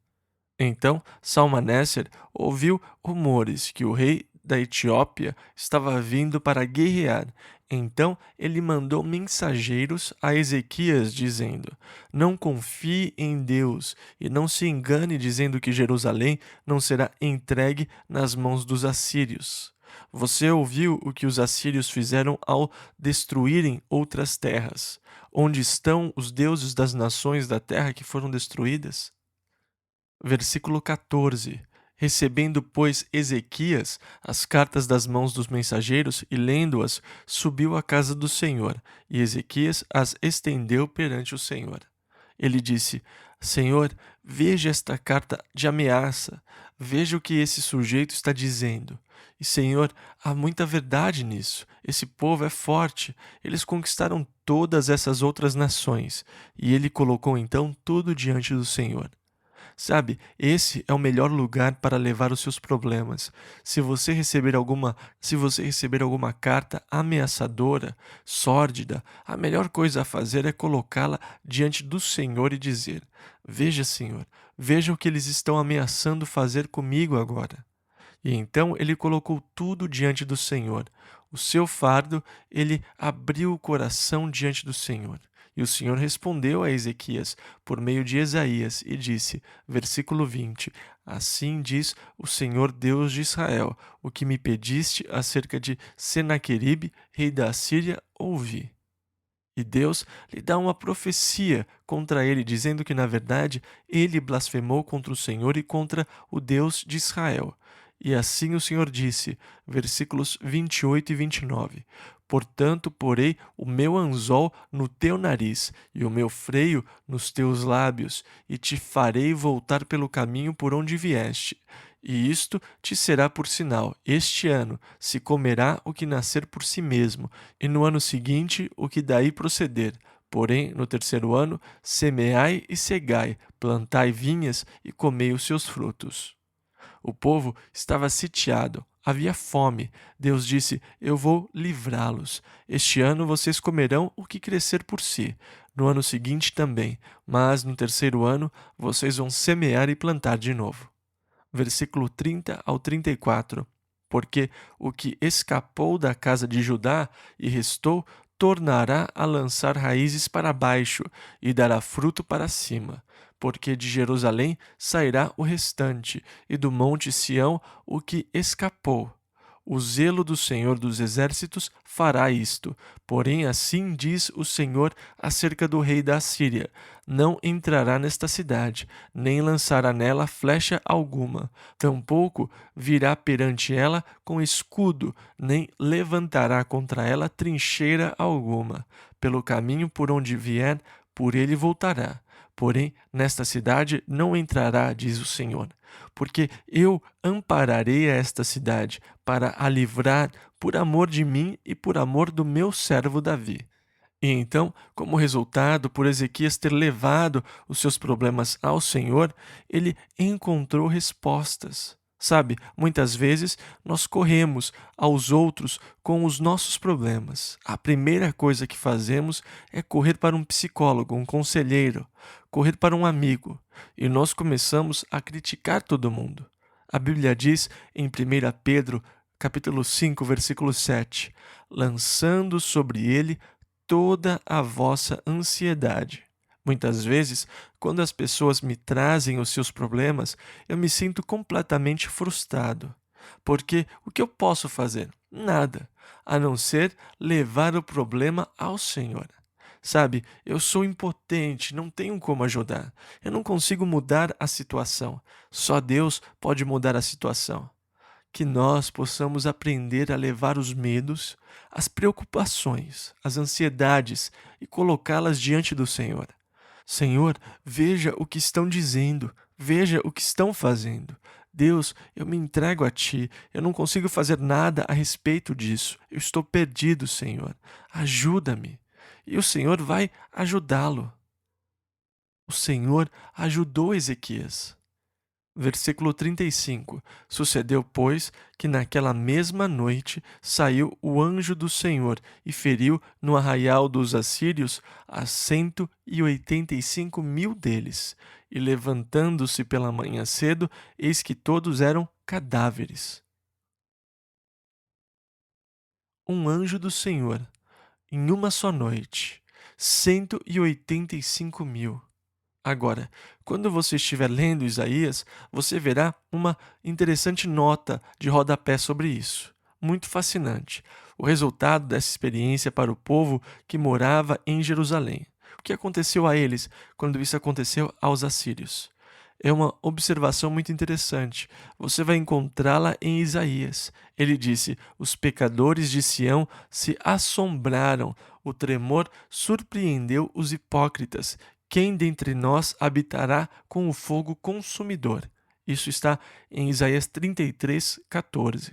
Então Salmaneser ouviu rumores que o rei da Etiópia estava vindo para guerrear. Então ele mandou mensageiros a Ezequias, dizendo: Não confie em Deus e não se engane dizendo que Jerusalém não será entregue nas mãos dos assírios. Você ouviu o que os assírios fizeram ao destruírem outras terras. Onde estão os deuses das nações da terra que foram destruídas? Versículo 14. Recebendo, pois, Ezequias as cartas das mãos dos mensageiros e lendo-as, subiu à casa do Senhor, e Ezequias as estendeu perante o Senhor. Ele disse: Senhor, veja esta carta de ameaça, veja o que esse sujeito está dizendo. E, Senhor, há muita verdade nisso. Esse povo é forte, eles conquistaram todas essas outras nações. E ele colocou então tudo diante do Senhor. Sabe, esse é o melhor lugar para levar os seus problemas. Se você receber alguma carta ameaçadora, sórdida, a melhor coisa a fazer é colocá-la diante do Senhor e dizer: Veja, Senhor, veja o que eles estão ameaçando fazer comigo agora. E então ele colocou tudo diante do Senhor. O seu fardo, ele abriu o coração diante do Senhor. E o Senhor respondeu a Ezequias por meio de Isaías e disse, versículo 20, Assim diz o Senhor Deus de Israel: O que me pediste acerca de Senaqueribe, rei da Assíria, ouvi. E Deus lhe dá uma profecia contra ele, dizendo que, na verdade, ele blasfemou contra o Senhor e contra o Deus de Israel. E assim o Senhor disse, versículos 28 e 29. Portanto, porei o meu anzol no teu nariz e o meu freio nos teus lábios, e te farei voltar pelo caminho por onde vieste. E isto te será por sinal: este ano se comerá o que nascer por si mesmo, e no ano seguinte o que daí proceder. Porém, no terceiro ano, semeai e cegai, plantai vinhas e comei os seus frutos. O povo estava sitiado, havia fome. Deus disse: Eu vou livrá-los. Este ano vocês comerão o que crescer por si. No ano seguinte também, mas no terceiro ano vocês vão semear e plantar de novo. Versículo 30 ao 34. Porque o que escapou da casa de Judá e restou, tornará a lançar raízes para baixo e dará fruto para cima. Porque de Jerusalém sairá o restante, e do monte Sião o que escapou. O zelo do Senhor dos Exércitos fará isto. Porém, assim diz o Senhor acerca do rei da Assíria: não entrará nesta cidade, nem lançará nela flecha alguma. Tampouco virá perante ela com escudo, nem levantará contra ela trincheira alguma. Pelo caminho por onde vier, por ele voltará. Porém, nesta cidade não entrará, diz o Senhor, porque eu ampararei a esta cidade para a livrar por amor de mim e por amor do meu servo Davi. E então, como resultado, por Ezequias ter levado os seus problemas ao Senhor, ele encontrou respostas. Sabe, muitas vezes nós corremos aos outros com os nossos problemas. A primeira coisa que fazemos é correr para um psicólogo, um conselheiro, correr para um amigo, e nós começamos a criticar todo mundo. A Bíblia diz em 1 Pedro, capítulo 5, versículo 7, lançando sobre ele toda a vossa ansiedade. Muitas vezes, quando as pessoas me trazem os seus problemas, eu me sinto completamente frustrado. Porque o que eu posso fazer? Nada, a não ser levar o problema ao Senhor. Sabe, eu sou impotente, não tenho como ajudar. Eu não consigo mudar a situação. Só Deus pode mudar a situação. Que nós possamos aprender a levar os medos, as preocupações, as ansiedades e colocá-las diante do Senhor. Senhor, veja o que estão dizendo, veja o que estão fazendo. Deus, eu me entrego a Ti, eu não consigo fazer nada a respeito disso. Eu estou perdido, Senhor. Ajuda-me. E o Senhor vai ajudá-lo. O Senhor ajudou Ezequias. Versículo 35. Sucedeu, pois, que naquela mesma noite saiu o anjo do Senhor e feriu no arraial dos assírios a 185.000 deles. E levantando-se pela manhã cedo, eis que todos eram cadáveres. Um anjo do Senhor, em uma só noite, 185.000. Agora, quando você estiver lendo Isaías, você verá uma interessante nota de rodapé sobre isso. Muito fascinante. O resultado dessa experiência para o povo que morava em Jerusalém. O que aconteceu a eles quando isso aconteceu aos assírios? É uma observação muito interessante. Você vai encontrá-la em Isaías. Ele disse: os pecadores de Sião se assombraram, o tremor surpreendeu os hipócritas. Quem dentre nós habitará com o fogo consumidor? Isso está em Isaías 33, 14.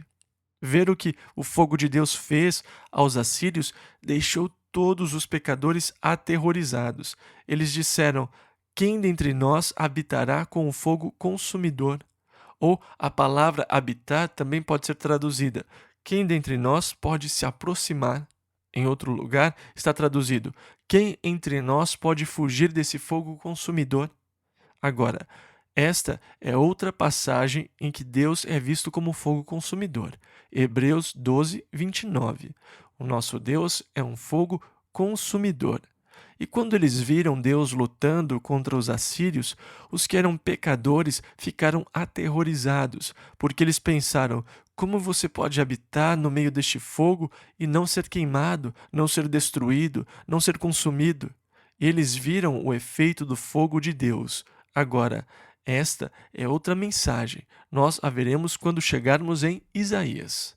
Ver o que o fogo de Deus fez aos assírios deixou todos os pecadores aterrorizados. Eles disseram: quem dentre nós habitará com o fogo consumidor? Ou a palavra habitar também pode ser traduzida: quem dentre nós pode se aproximar? Em outro lugar está traduzido: quem entre nós pode fugir desse fogo consumidor? Agora, esta é outra passagem em que Deus é visto como fogo consumidor. Hebreus 12, 29. O nosso Deus é um fogo consumidor. E quando eles viram Deus lutando contra os assírios, os que eram pecadores ficaram aterrorizados, porque eles pensaram: como você pode habitar no meio deste fogo e não ser queimado, não ser destruído, não ser consumido? E eles viram o efeito do fogo de Deus. Agora, Esta é outra mensagem. Nós a veremos quando chegarmos em Isaías.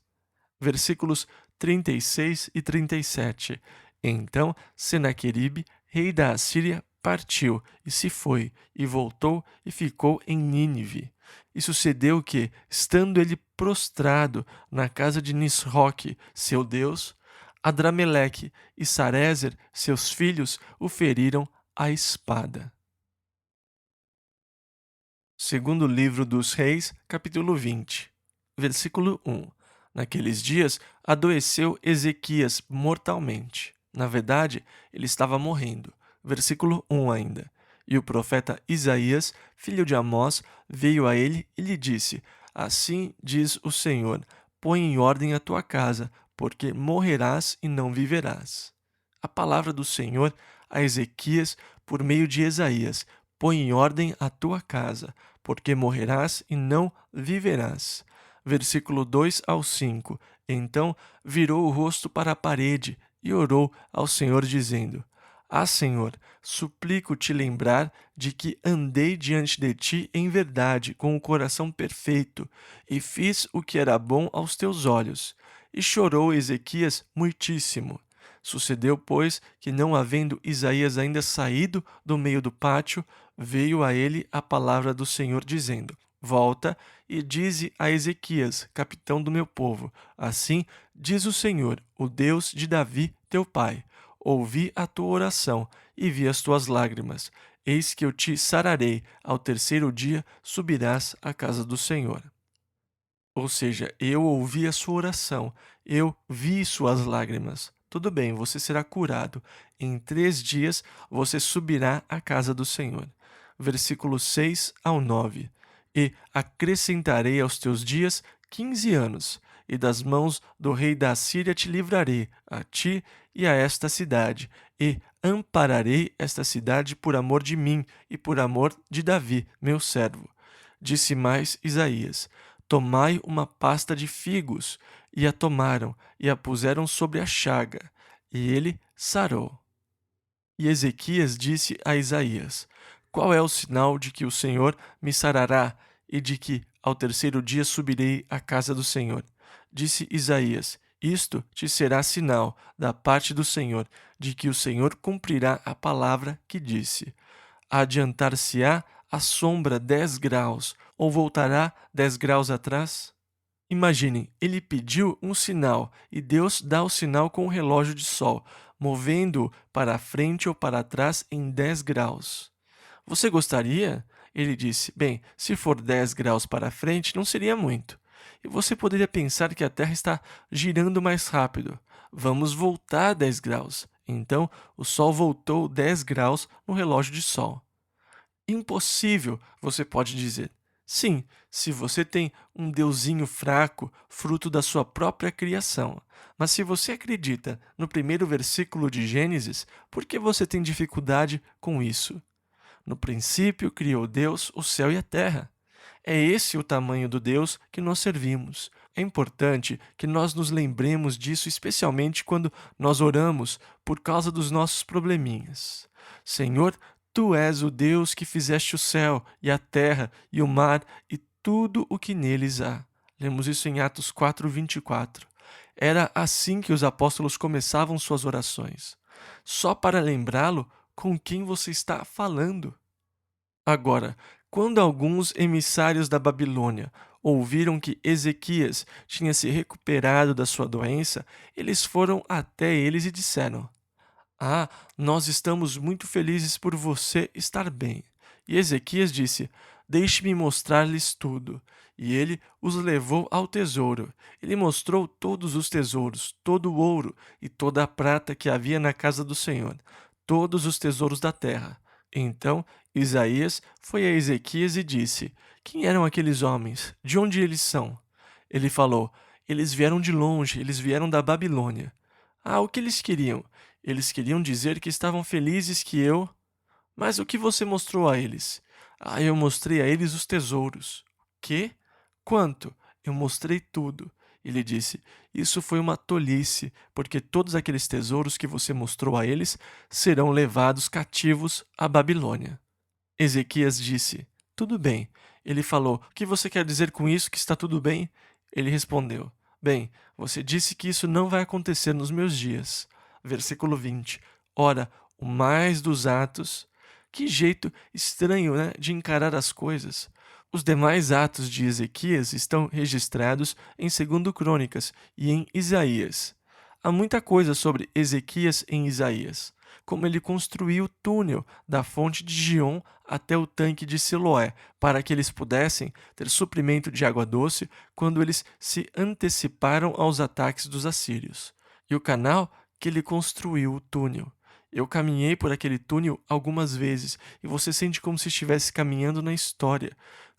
Versículos 36 e 37. Então Senaqueribe, rei da Assíria, partiu e se foi, e voltou e ficou em Nínive. E sucedeu que, estando ele prostrado na casa de Nisroque, seu deus, Adrameleque e Sarezer, seus filhos, o feriram à espada. Segundo livro dos Reis, capítulo 20, versículo 1. Naqueles dias, adoeceu Ezequias mortalmente. Na verdade, ele estava morrendo. Versículo 1 ainda. E o profeta Isaías, filho de Amós, veio a ele e lhe disse: Assim diz o Senhor: põe em ordem a tua casa, porque morrerás e não viverás. A palavra do Senhor a Ezequias por meio de Isaías: põe em ordem a tua casa, porque morrerás e não viverás. Versículo 2 ao 5. Então virou o rosto para a parede e orou ao Senhor, dizendo: Senhor, suplico-te lembrar de que andei diante de ti em verdade, com o coração perfeito, e fiz o que era bom aos teus olhos. E chorou Ezequias muitíssimo. Sucedeu, pois, que não havendo Isaías ainda saído do meio do pátio, veio a ele a palavra do Senhor, dizendo: Volta e dize a Ezequias, capitão do meu povo: Assim diz o Senhor, o Deus de Davi, teu pai: Ouvi a tua oração e vi as tuas lágrimas. Eis que eu te sararei. Ao terceiro dia subirás à casa do Senhor. Ou seja, eu ouvi a sua oração, eu vi suas lágrimas. Tudo bem, você será curado. Em 3 dias você subirá à casa do Senhor. Versículos 6 ao 9. E acrescentarei aos teus dias 15 anos, e das mãos do rei da Assíria te livrarei, a ti e a esta cidade, e ampararei esta cidade por amor de mim e por amor de Davi, meu servo. Disse mais Isaías: Tomai uma pasta de figos. E a tomaram, e a puseram sobre a chaga, e ele sarou. E Ezequias disse a Isaías: Qual é o sinal de que o Senhor me sarará, e de que ao terceiro dia subirei à casa do Senhor? Disse Isaías: Isto te será sinal da parte do Senhor, de que o Senhor cumprirá a palavra que disse. Adiantar-se-á a sombra 10 graus, ou voltará 10 graus atrás? Imaginem, ele pediu um sinal e Deus dá o sinal com o relógio de sol, movendo-o para a frente ou para trás em 10 graus. Você gostaria? Ele disse: Bem, se for 10 graus para frente, não seria muito. E você poderia pensar que a Terra está girando mais rápido. Vamos voltar 10 graus. Então, o Sol voltou 10 graus no relógio de sol. Impossível, você pode dizer. Sim, se você tem um deusinho fraco, fruto da sua própria criação. Mas se você acredita no primeiro versículo de Gênesis, por que você tem dificuldade com isso? No princípio criou Deus o céu e a terra. É esse o tamanho do Deus que nós servimos. É importante que nós nos lembremos disso, especialmente quando nós oramos por causa dos nossos probleminhas. Senhor, Tu és o Deus que fizeste o céu e a terra e o mar e tudo o que neles há. Lemos isso em Atos 4:24. Era assim que os apóstolos começavam suas orações. Só para lembrá-lo com quem você está falando. Agora, quando alguns emissários da Babilônia ouviram que Ezequias tinha se recuperado da sua doença, eles foram até eles e disseram: nós estamos muito felizes por você estar bem. E Ezequias disse: Deixe-me mostrar-lhes tudo. E ele os levou ao tesouro. Ele mostrou todos os tesouros, todo o ouro e toda a prata que havia na casa do Senhor, todos os tesouros da terra. Então Isaías foi a Ezequias e disse: Quem eram aqueles homens? De onde eles são? Ele falou: Eles vieram de longe, eles vieram da Babilônia. O que eles queriam? Eles queriam dizer que estavam felizes que eu... Mas o que você mostrou a eles? Eu mostrei a eles os tesouros. Quê? Quanto? Eu mostrei tudo. Ele disse: Isso foi uma tolice, porque todos aqueles tesouros que você mostrou a eles serão levados cativos à Babilônia. Ezequias disse: tudo bem. Ele falou: o que você quer dizer com isso que está tudo bem? Ele respondeu: bem, você disse que isso não vai acontecer nos meus dias. Versículo 20. Ora, o mais dos atos. Que jeito estranho, né, de encarar as coisas. Os demais atos de Ezequias estão registrados em 2 Crônicas e em Isaías. Há muita coisa sobre Ezequias em Isaías, como ele construiu o túnel da fonte de Gion até o tanque de Siloé, para que eles pudessem ter suprimento de água doce quando eles se anteciparam aos ataques dos assírios. E o canal que ele construiu o túnel. Eu caminhei por aquele túnel algumas vezes e você sente como se estivesse caminhando na história.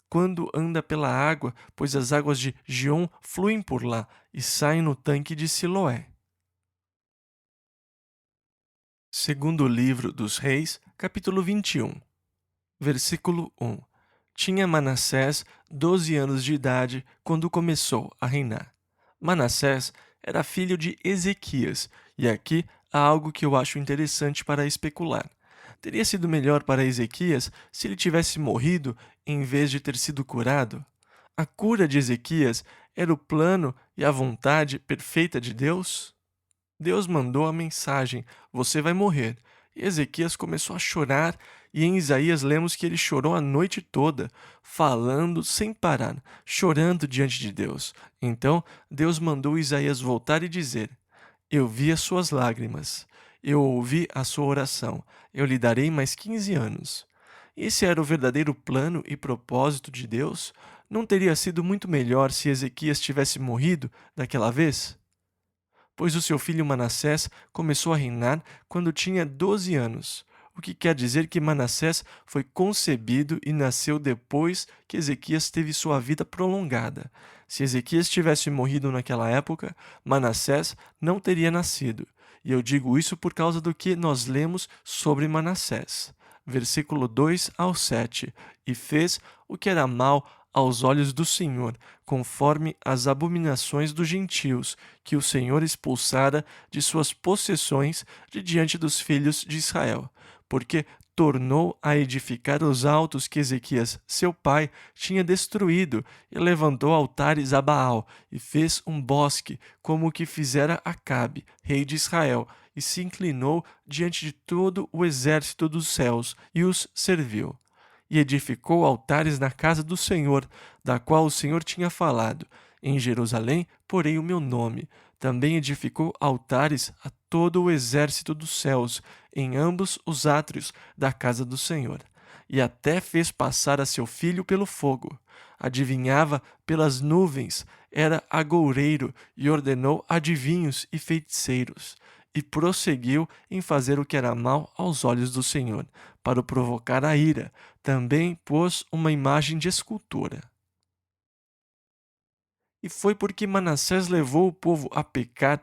Quando anda pela água, pois as águas de Gion fluem por lá e saem no tanque de Siloé. Segundo livro dos Reis, capítulo 21, versículo 1. Tinha Manassés 12 anos de idade quando começou a reinar. Manassés era filho de Ezequias, e aqui há algo que eu acho interessante para especular. Teria sido melhor para Ezequias se ele tivesse morrido em vez de ter sido curado? A cura de Ezequias era o plano e a vontade perfeita de Deus? Deus mandou a mensagem: você vai morrer. E Ezequias começou a chorar, e em Isaías lemos que ele chorou a noite toda, falando sem parar, chorando diante de Deus. Então Deus mandou Isaías voltar e dizer: eu vi as suas lágrimas, eu ouvi a sua oração, eu lhe darei mais 15 anos. Esse era o verdadeiro plano e propósito de Deus? Não teria sido muito melhor se Ezequias tivesse morrido daquela vez? Pois o seu filho Manassés começou a reinar quando tinha 12 anos, o que quer dizer que Manassés foi concebido e nasceu depois que Ezequias teve sua vida prolongada. Se Ezequias tivesse morrido naquela época, Manassés não teria nascido. E eu digo isso por causa do que nós lemos sobre Manassés. Versículo 2 ao 7. E fez o que era mal aos olhos do Senhor, conforme as abominações dos gentios, que o Senhor expulsara de suas possessões de diante dos filhos de Israel, porque tornou a edificar os altos que Ezequias, seu pai, tinha destruído, e levantou altares a Baal, e fez um bosque, como o que fizera Acabe, rei de Israel, e se inclinou diante de todo o exército dos céus, e os serviu. E edificou altares na casa do Senhor, da qual o Senhor tinha falado: em Jerusalém porei o meu nome. Também edificou altares a todo o exército dos céus, em ambos os átrios da casa do Senhor. E até fez passar a seu filho pelo fogo. Adivinhava pelas nuvens, era agoureiro, e ordenou adivinhos e feiticeiros. E prosseguiu em fazer o que era mal aos olhos do Senhor, para o provocar a ira. Também pôs uma imagem de escultura. E foi porque Manassés levou o povo a pecar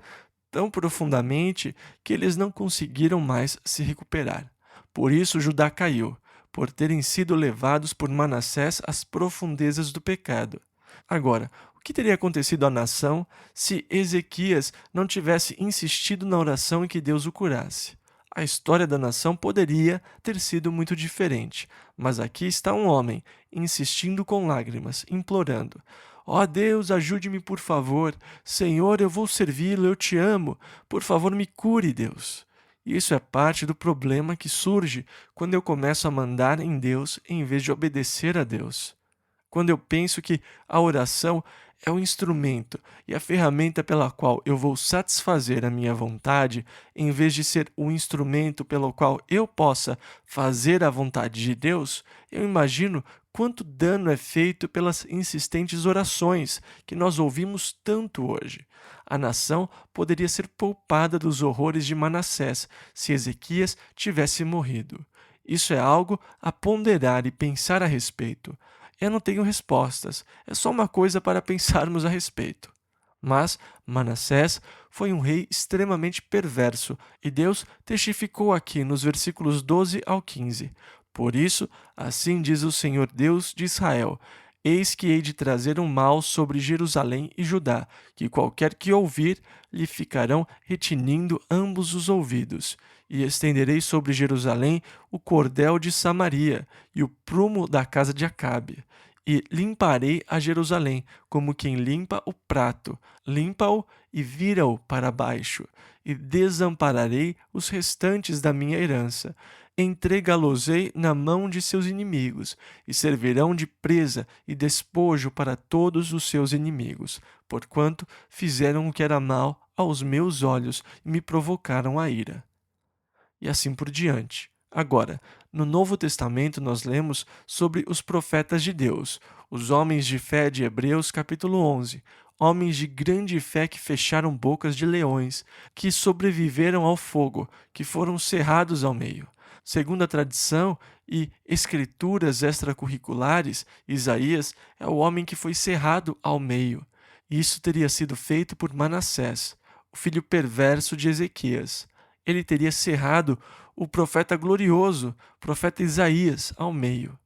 tão profundamente que eles não conseguiram mais se recuperar. Por isso Judá caiu, por terem sido levados por Manassés às profundezas do pecado. Agora, o que teria acontecido à nação se Ezequias não tivesse insistido na oração em que Deus o curasse? A história da nação poderia ter sido muito diferente, mas aqui está um homem insistindo com lágrimas, implorando: ó Deus, ajude-me por favor. Senhor, eu vou servi-lo, eu te amo. Por favor, me cure, Deus. Isso é parte do problema que surge quando eu começo a mandar em Deus em vez de obedecer a Deus. Quando eu penso que a oração é o instrumento e a ferramenta pela qual eu vou satisfazer a minha vontade, em vez de ser o instrumento pelo qual eu possa fazer a vontade de Deus, eu imagino quanto dano é feito pelas insistentes orações que nós ouvimos tanto hoje. A nação poderia ser poupada dos horrores de Manassés se Ezequias tivesse morrido. Isso é algo a ponderar e pensar a respeito. Eu não tenho respostas, é só uma coisa para pensarmos a respeito. Mas Manassés foi um rei extremamente perverso, e Deus testificou aqui nos versículos 12 ao 15. Por isso, assim diz o Senhor Deus de Israel: Eis que hei de trazer um mal sobre Jerusalém e Judá, que qualquer que ouvir, lhe ficarão retinindo ambos os ouvidos. E estenderei sobre Jerusalém o cordel de Samaria e o prumo da casa de Acabe. E limparei a Jerusalém, como quem limpa o prato, limpa-o e vira-o para baixo, e desampararei os restantes da minha herança. Entregá-los-ei na mão de seus inimigos, e servirão de presa e despojo para todos os seus inimigos, porquanto fizeram o que era mal aos meus olhos e me provocaram a ira. E assim por diante. Agora, no Novo Testamento nós lemos sobre os profetas de Deus, os homens de fé de Hebreus capítulo 11, homens de grande fé que fecharam bocas de leões, que sobreviveram ao fogo, que foram cerrados ao meio. Segundo a tradição e escrituras extracurriculares, Isaías é o homem que foi cerrado ao meio. Isso teria sido feito por Manassés, o filho perverso de Ezequias. Ele teria cerrado o profeta glorioso, profeta Isaías, ao meio.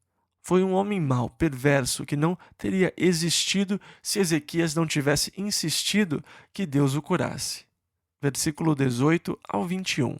Foi um homem mau, perverso, que não teria existido se Ezequias não tivesse insistido que Deus o curasse. Versículo 18 ao 21.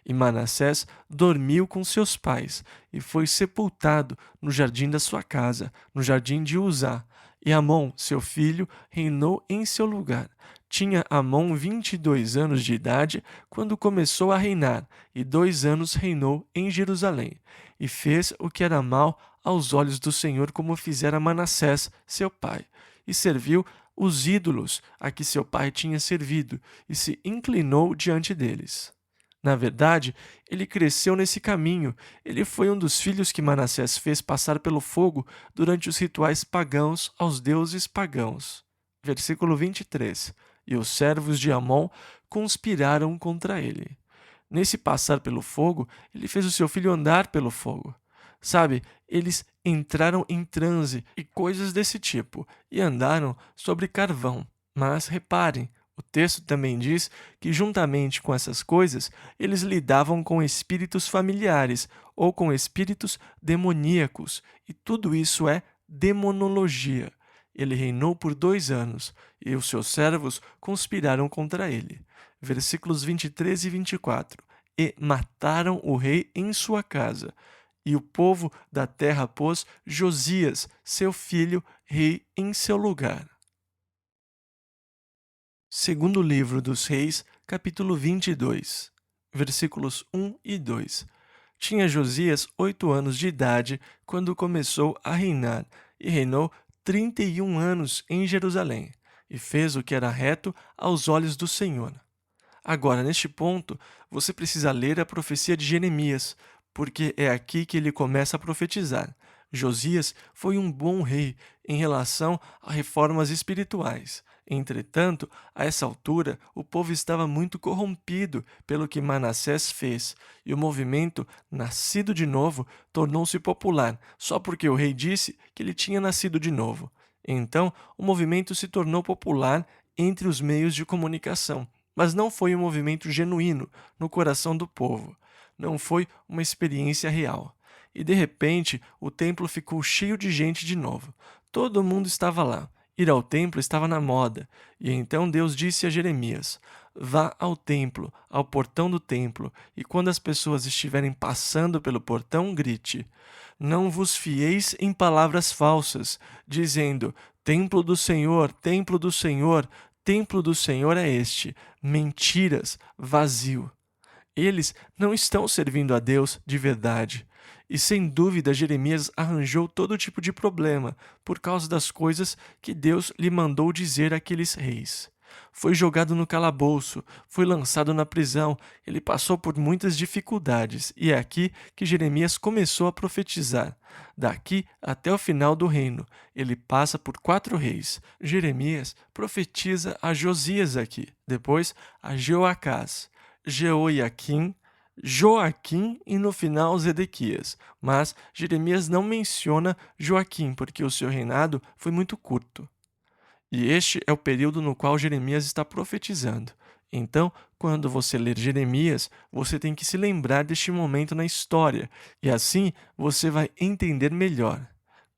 E Manassés dormiu com seus pais e foi sepultado no jardim da sua casa, no jardim de Uzá. E Amon, seu filho, reinou em seu lugar. Tinha Amon 22 anos de idade quando começou a reinar, e 2 anos reinou em Jerusalém. E fez o que era mal aos olhos do Senhor, como fizera Manassés, seu pai. E serviu os ídolos a que seu pai tinha servido, e se inclinou diante deles. Na verdade, ele cresceu nesse caminho. Ele foi um dos filhos que Manassés fez passar pelo fogo durante os rituais pagãos aos deuses pagãos. Versículo 23. E os servos de Amon conspiraram contra ele. Nesse passar pelo fogo, ele fez o seu filho andar pelo fogo. Sabe, eles entraram em transe e coisas desse tipo, e andaram sobre carvão. Mas reparem, o texto também diz que, juntamente com essas coisas, eles lidavam com espíritos familiares ou com espíritos demoníacos, e tudo isso é demonologia. Ele reinou por 2 anos, e os seus servos conspiraram contra ele. Versículos 23 e 24. E mataram o rei em sua casa, e o povo da terra pôs Josias, seu filho, rei em seu lugar. Segundo livro dos Reis, capítulo 22, versículos 1 e 2. Tinha Josias 8 anos de idade quando começou a reinar, e reinou 31 anos em Jerusalém, e fez o que era reto aos olhos do Senhor. Agora, neste ponto, você precisa ler a profecia de Jeremias, porque é aqui que ele começa a profetizar. Josias foi um bom rei em relação a reformas espirituais. Entretanto, a essa altura, o povo estava muito corrompido pelo que Manassés fez, e o movimento nascido de novo tornou-se popular, só porque o rei disse que ele tinha nascido de novo. Então, o movimento se tornou popular entre os meios de comunicação, mas não foi um movimento genuíno no coração do povo. Não foi uma experiência real. E de repente, o templo ficou cheio de gente de novo. Todo mundo estava lá. Ir ao templo estava na moda. E então Deus disse a Jeremias: vá ao templo, ao portão do templo, e quando as pessoas estiverem passando pelo portão, grite: não vos fieis em palavras falsas, dizendo: templo do Senhor, templo do Senhor, templo do Senhor é este. Mentiras, vazio. Eles não estão servindo a Deus de verdade. E sem dúvida Jeremias arranjou todo tipo de problema por causa das coisas que Deus lhe mandou dizer àqueles reis. Foi jogado no calabouço, foi lançado na prisão, ele passou por muitas dificuldades, e é aqui que Jeremias começou a profetizar. Daqui até o final do reino, ele passa por 4 reis. Jeremias profetiza a Josias aqui, depois a Jeoacás, Jeoiaquim, Joaquim e no final Zedequias. Mas Jeremias não menciona Joaquim, porque o seu reinado foi muito curto. E este é o período no qual Jeremias está profetizando. Então, quando você ler Jeremias, você tem que se lembrar deste momento na história, e assim você vai entender melhor.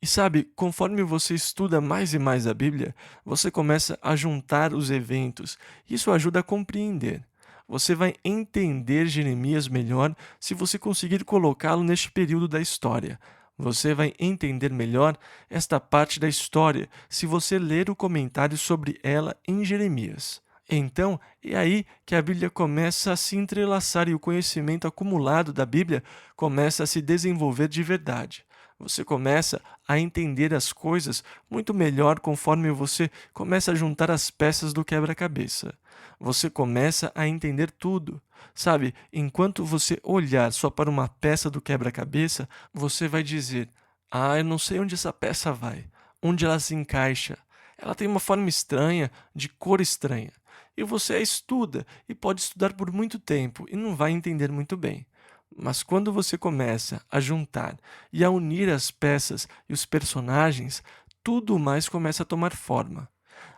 E sabe, conforme você estuda mais e mais a Bíblia, você começa a juntar os eventos. Isso ajuda a compreender. Você vai entender Jeremias melhor se você conseguir colocá-lo neste período da história. Você vai entender melhor esta parte da história se você ler o comentário sobre ela em Jeremias. Então, é aí que a Bíblia começa a se entrelaçar e o conhecimento acumulado da Bíblia começa a se desenvolver de verdade. Você começa a entender as coisas muito melhor conforme você começa a juntar as peças do quebra-cabeça. Você começa a entender tudo. Sabe, enquanto você olhar só para uma peça do quebra-cabeça, você vai dizer: "Ah, eu não sei onde essa peça vai, onde ela se encaixa. Ela tem uma forma estranha, de cor estranha." E você a estuda e pode estudar por muito tempo e não vai entender muito bem. Mas quando você começa a juntar e a unir as peças e os personagens, tudo mais começa a tomar forma.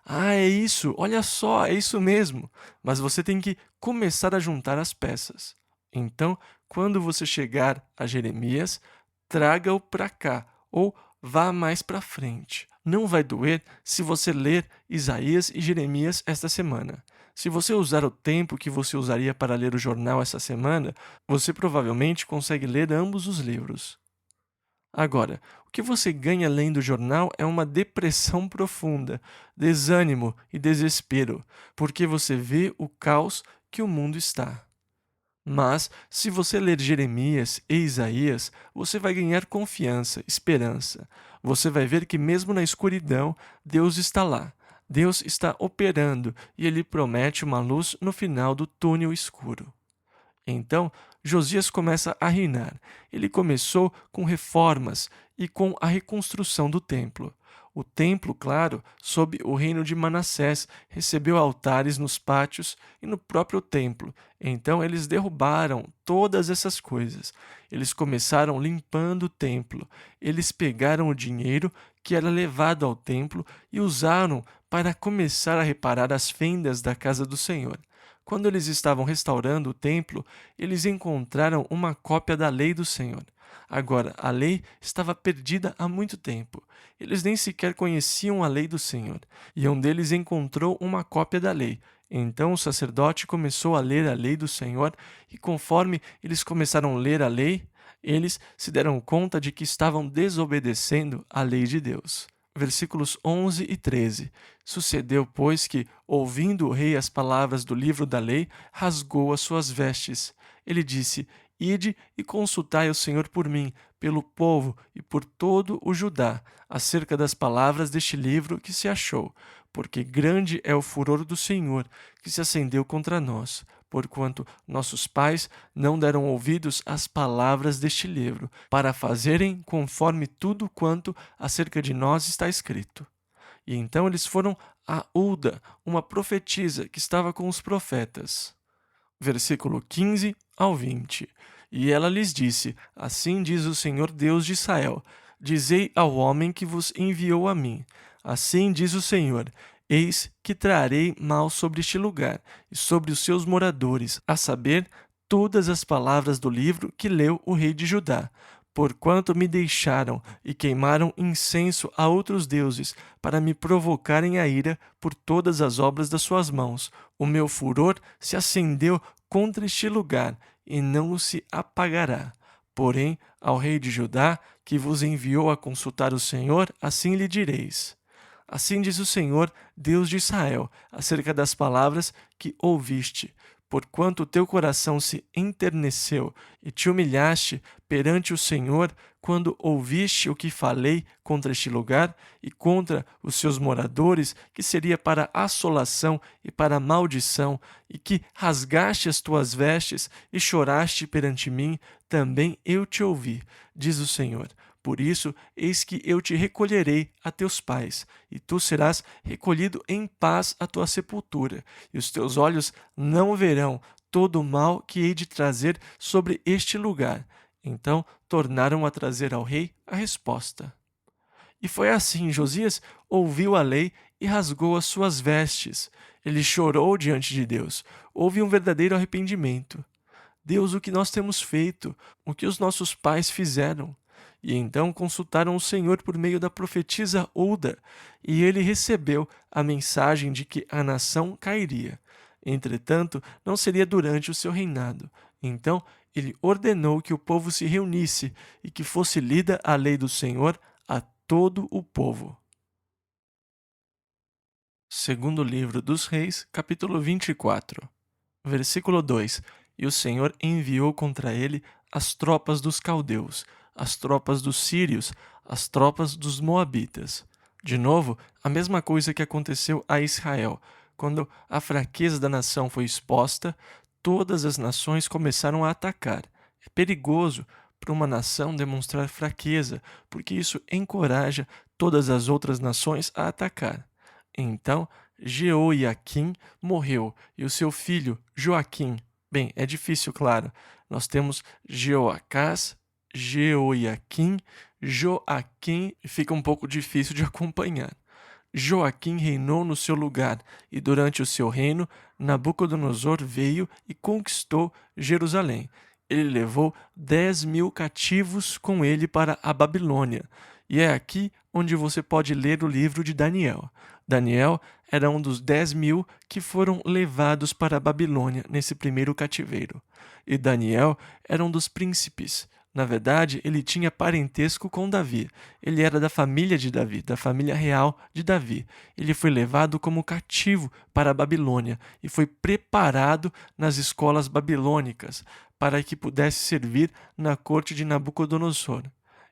Ah, é isso, olha só, é isso mesmo. Mas você tem que começar a juntar as peças. Então, quando você chegar a Jeremias, traga-o para cá ou vá mais para frente. Não vai doer se você ler Isaías e Jeremias esta semana. Se você usar o tempo que você usaria para ler o jornal essa semana, você provavelmente consegue ler ambos os livros. Agora, o que você ganha lendo o jornal é uma depressão profunda, desânimo e desespero, porque você vê o caos que o mundo está. Mas, se você ler Jeremias e Isaías, você vai ganhar confiança, esperança. Você vai ver que, mesmo na escuridão, Deus está lá. Deus está operando e ele promete uma luz no final do túnel escuro. Então, Josias começa a reinar. Ele começou com reformas e com a reconstrução do templo. O templo, claro, sob o reino de Manassés, recebeu altares nos pátios e no próprio templo. Então eles derrubaram todas essas coisas. Eles começaram limpando o templo. Eles pegaram o dinheiro que era levado ao templo e usaram para começar a reparar as fendas da casa do Senhor. Quando eles estavam restaurando o templo, eles encontraram uma cópia da lei do Senhor. Agora, a lei estava perdida há muito tempo. Eles nem sequer conheciam a lei do Senhor. E um deles encontrou uma cópia da lei. Então o sacerdote começou a ler a lei do Senhor, e conforme eles começaram a ler a lei, eles se deram conta de que estavam desobedecendo a lei de Deus. Versículos 11 e 13. Sucedeu, pois, que, ouvindo o rei as palavras do livro da lei, rasgou as suas vestes. Ele disse: Ide e consultai o Senhor por mim, pelo povo e por todo o Judá, acerca das palavras deste livro que se achou, porque grande é o furor do Senhor que se acendeu contra nós, porquanto nossos pais não deram ouvidos às palavras deste livro, para fazerem conforme tudo quanto acerca de nós está escrito. E então eles foram a Ulda, uma profetisa que estava com os profetas. Versículo 15 ao 20. E ela lhes disse: Assim diz o Senhor Deus de Israel: Dizei ao homem que vos enviou a mim: Assim diz o Senhor: Eis que trarei mal sobre este lugar e sobre os seus moradores, a saber, todas as palavras do livro que leu o rei de Judá. Porquanto me deixaram e queimaram incenso a outros deuses, para me provocarem a ira por todas as obras das suas mãos. O meu furor se acendeu contra este lugar, e não se apagará. Porém, ao rei de Judá, que vos enviou a consultar o Senhor, assim lhe direis: Assim diz o Senhor, Deus de Israel, acerca das palavras que ouviste. Porquanto o teu coração se enterneceu e te humilhaste perante o Senhor, quando ouviste o que falei contra este lugar e contra os seus moradores, que seria para assolação e para maldição, e que rasgaste as tuas vestes e choraste perante mim, também eu te ouvi, diz o Senhor. Por isso, eis que eu te recolherei a teus pais, e tu serás recolhido em paz à tua sepultura, e os teus olhos não verão todo o mal que hei de trazer sobre este lugar. Então tornaram a trazer ao rei a resposta. E foi assim: Josias ouviu a lei e rasgou as suas vestes. Ele chorou diante de Deus. Houve um verdadeiro arrependimento. Deus, o que nós temos feito, o que os nossos pais fizeram. E então consultaram o Senhor por meio da profetisa Hulda, e ele recebeu a mensagem de que a nação cairia. Entretanto, não seria durante o seu reinado. Então, ele ordenou que o povo se reunisse e que fosse lida a lei do Senhor a todo o povo. Segundo livro dos Reis, capítulo 24. Versículo 2: E o Senhor enviou contra ele as tropas dos caldeus, as tropas dos sírios, as tropas dos moabitas. De novo, a mesma coisa que aconteceu a Israel. Quando a fraqueza da nação foi exposta, todas as nações começaram a atacar. É perigoso para uma nação demonstrar fraqueza, porque isso encoraja todas as outras nações a atacar. Então, Jeoiaquim morreu e o seu filho Joaquim. Bem, é difícil, claro. Nós temos Jeoacás, Jeoiaquim, Joaquim, e fica um pouco difícil de acompanhar. Joaquim reinou no seu lugar, e durante o seu reino, Nabucodonosor veio e conquistou Jerusalém. Ele levou 10.000 cativos com ele para a Babilônia. E é aqui onde você pode ler o livro de Daniel. Daniel era um dos 10.000 que foram levados para a Babilônia nesse primeiro cativeiro. E Daniel era um dos príncipes. Na verdade, ele tinha parentesco com Davi. Ele era da família de Davi, da família real de Davi. Ele foi levado como cativo para a Babilônia e foi preparado nas escolas babilônicas para que pudesse servir na corte de Nabucodonosor.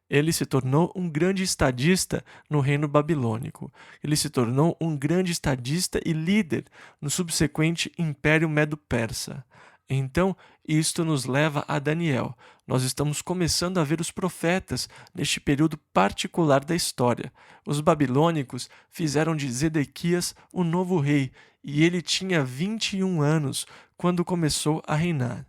Ele se tornou um grande estadista no reino babilônico. Ele se tornou um grande estadista e líder no subsequente Império Medo-Persa. Então, isto nos leva a Daniel. Nós estamos começando a ver os profetas neste período particular da história. Os babilônicos fizeram de Zedequias o novo rei, e ele tinha 21 anos quando começou a reinar.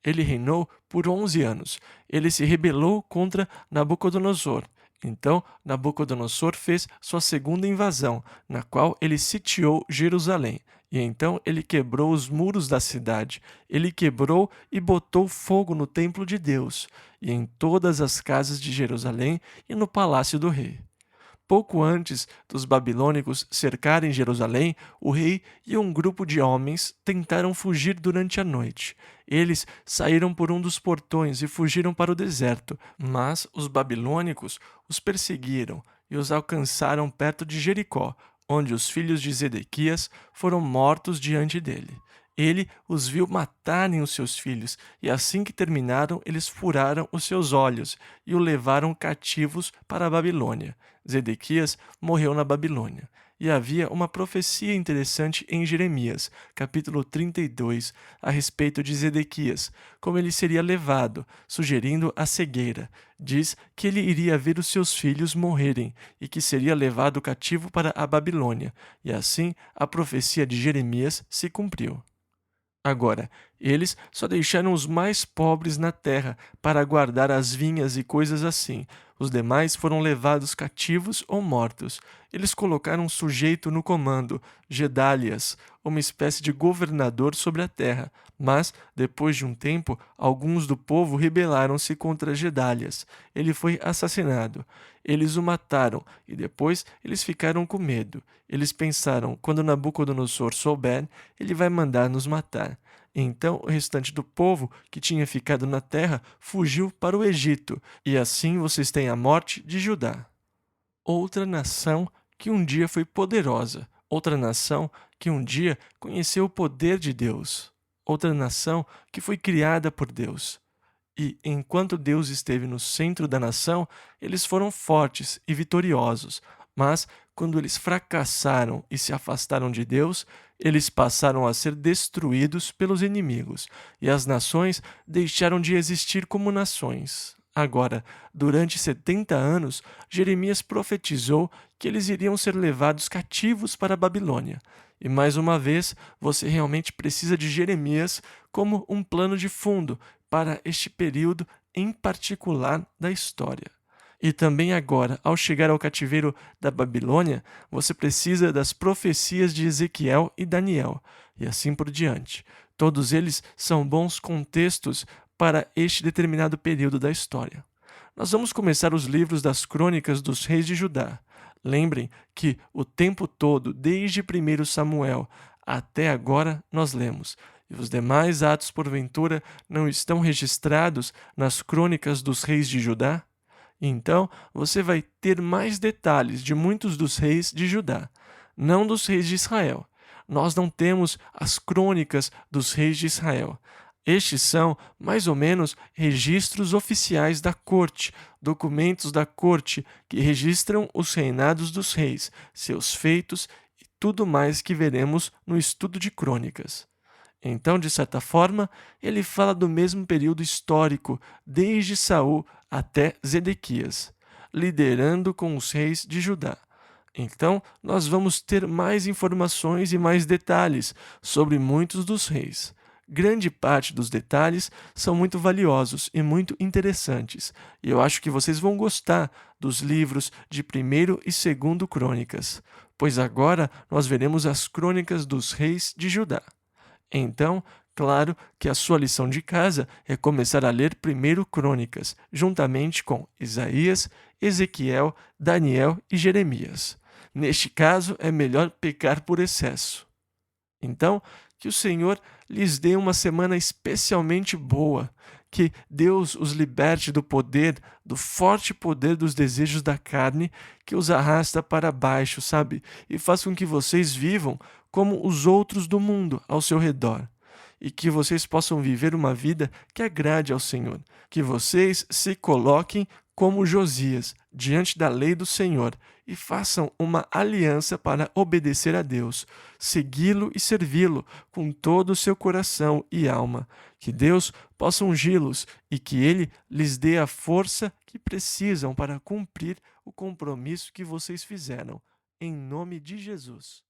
Ele reinou por 11 anos. Ele se rebelou contra Nabucodonosor. Então, Nabucodonosor fez sua segunda invasão, na qual ele sitiou Jerusalém. E então ele quebrou os muros da cidade. Ele quebrou e botou fogo no templo de Deus, e em todas as casas de Jerusalém e no palácio do rei. Pouco antes dos babilônicos cercarem Jerusalém, o rei e um grupo de homens tentaram fugir durante a noite. Eles saíram por um dos portões e fugiram para o deserto, mas os babilônicos os perseguiram e os alcançaram perto de Jericó, onde os filhos de Zedequias foram mortos diante dele. Ele os viu matarem os seus filhos, e assim que terminaram, eles furaram os seus olhos e o levaram cativos para a Babilônia. Zedequias morreu na Babilônia. E havia uma profecia interessante em Jeremias, capítulo 32, a respeito de Zedequias, como ele seria levado, sugerindo a cegueira. Diz que ele iria ver os seus filhos morrerem e que seria levado cativo para a Babilônia. E assim a profecia de Jeremias se cumpriu. Agora, eles só deixaram os mais pobres na terra para guardar as vinhas e coisas assim. Os demais foram levados cativos ou mortos. Eles colocaram um sujeito no comando, Gedálias, uma espécie de governador sobre a terra. Mas, depois de um tempo, alguns do povo rebelaram-se contra Gedálias. Ele foi assassinado. Eles o mataram e depois eles ficaram com medo. Eles pensaram, quando Nabucodonosor souber, ele vai mandar nos matar. Então o restante do povo que tinha ficado na terra fugiu para o Egito, e assim vocês têm a morte de Judá. Outra nação que um dia foi poderosa, outra nação que um dia conheceu o poder de Deus, outra nação que foi criada por Deus. E, enquanto Deus esteve no centro da nação, eles foram fortes e vitoriosos. Mas, quando eles fracassaram e se afastaram de Deus, eles passaram a ser destruídos pelos inimigos, e as nações deixaram de existir como nações. Agora, durante 70 anos, Jeremias profetizou que eles iriam ser levados cativos para a Babilônia. E mais uma vez, você realmente precisa de Jeremias como um plano de fundo para este período em particular da história. E também agora, ao chegar ao cativeiro da Babilônia, você precisa das profecias de Ezequiel e Daniel, e assim por diante. Todos eles são bons contextos para este determinado período da história. Nós vamos começar os livros das crônicas dos reis de Judá. Lembrem que o tempo todo, desde 1 Samuel até agora, nós lemos. E os demais atos, porventura, não estão registrados nas crônicas dos reis de Judá? Então, você vai ter mais detalhes de muitos dos reis de Judá, não dos reis de Israel. Nós não temos as crônicas dos reis de Israel. Estes são, mais ou menos, registros oficiais da corte, documentos da corte que registram os reinados dos reis, seus feitos e tudo mais que veremos no estudo de crônicas. Então, de certa forma, ele fala do mesmo período histórico, desde Saul até Zedequias, liderando com os reis de Judá. Então, nós vamos ter mais informações e mais detalhes sobre muitos dos reis. Grande parte dos detalhes são muito valiosos e muito interessantes, e eu acho que vocês vão gostar dos livros de 1º e 2º Crônicas, pois agora nós veremos as crônicas dos reis de Judá. Então, claro que a sua lição de casa é começar a ler 1º Crônicas, juntamente com Isaías, Ezequiel, Daniel e Jeremias. Neste caso, é melhor pecar por excesso. Então, que o Senhor lhes dê uma semana especialmente boa, que Deus os liberte do poder, do forte poder dos desejos da carne que os arrasta para baixo, sabe? E faça com que vocês vivam como os outros do mundo ao seu redor. E que vocês possam viver uma vida que agrade ao Senhor. Que vocês se coloquem como Josias, diante da lei do Senhor, e façam uma aliança para obedecer a Deus, segui-lo e servi-lo com todo o seu coração e alma. Que Deus possa ungí-los e que Ele lhes dê a força que precisam para cumprir o compromisso que vocês fizeram. Em nome de Jesus.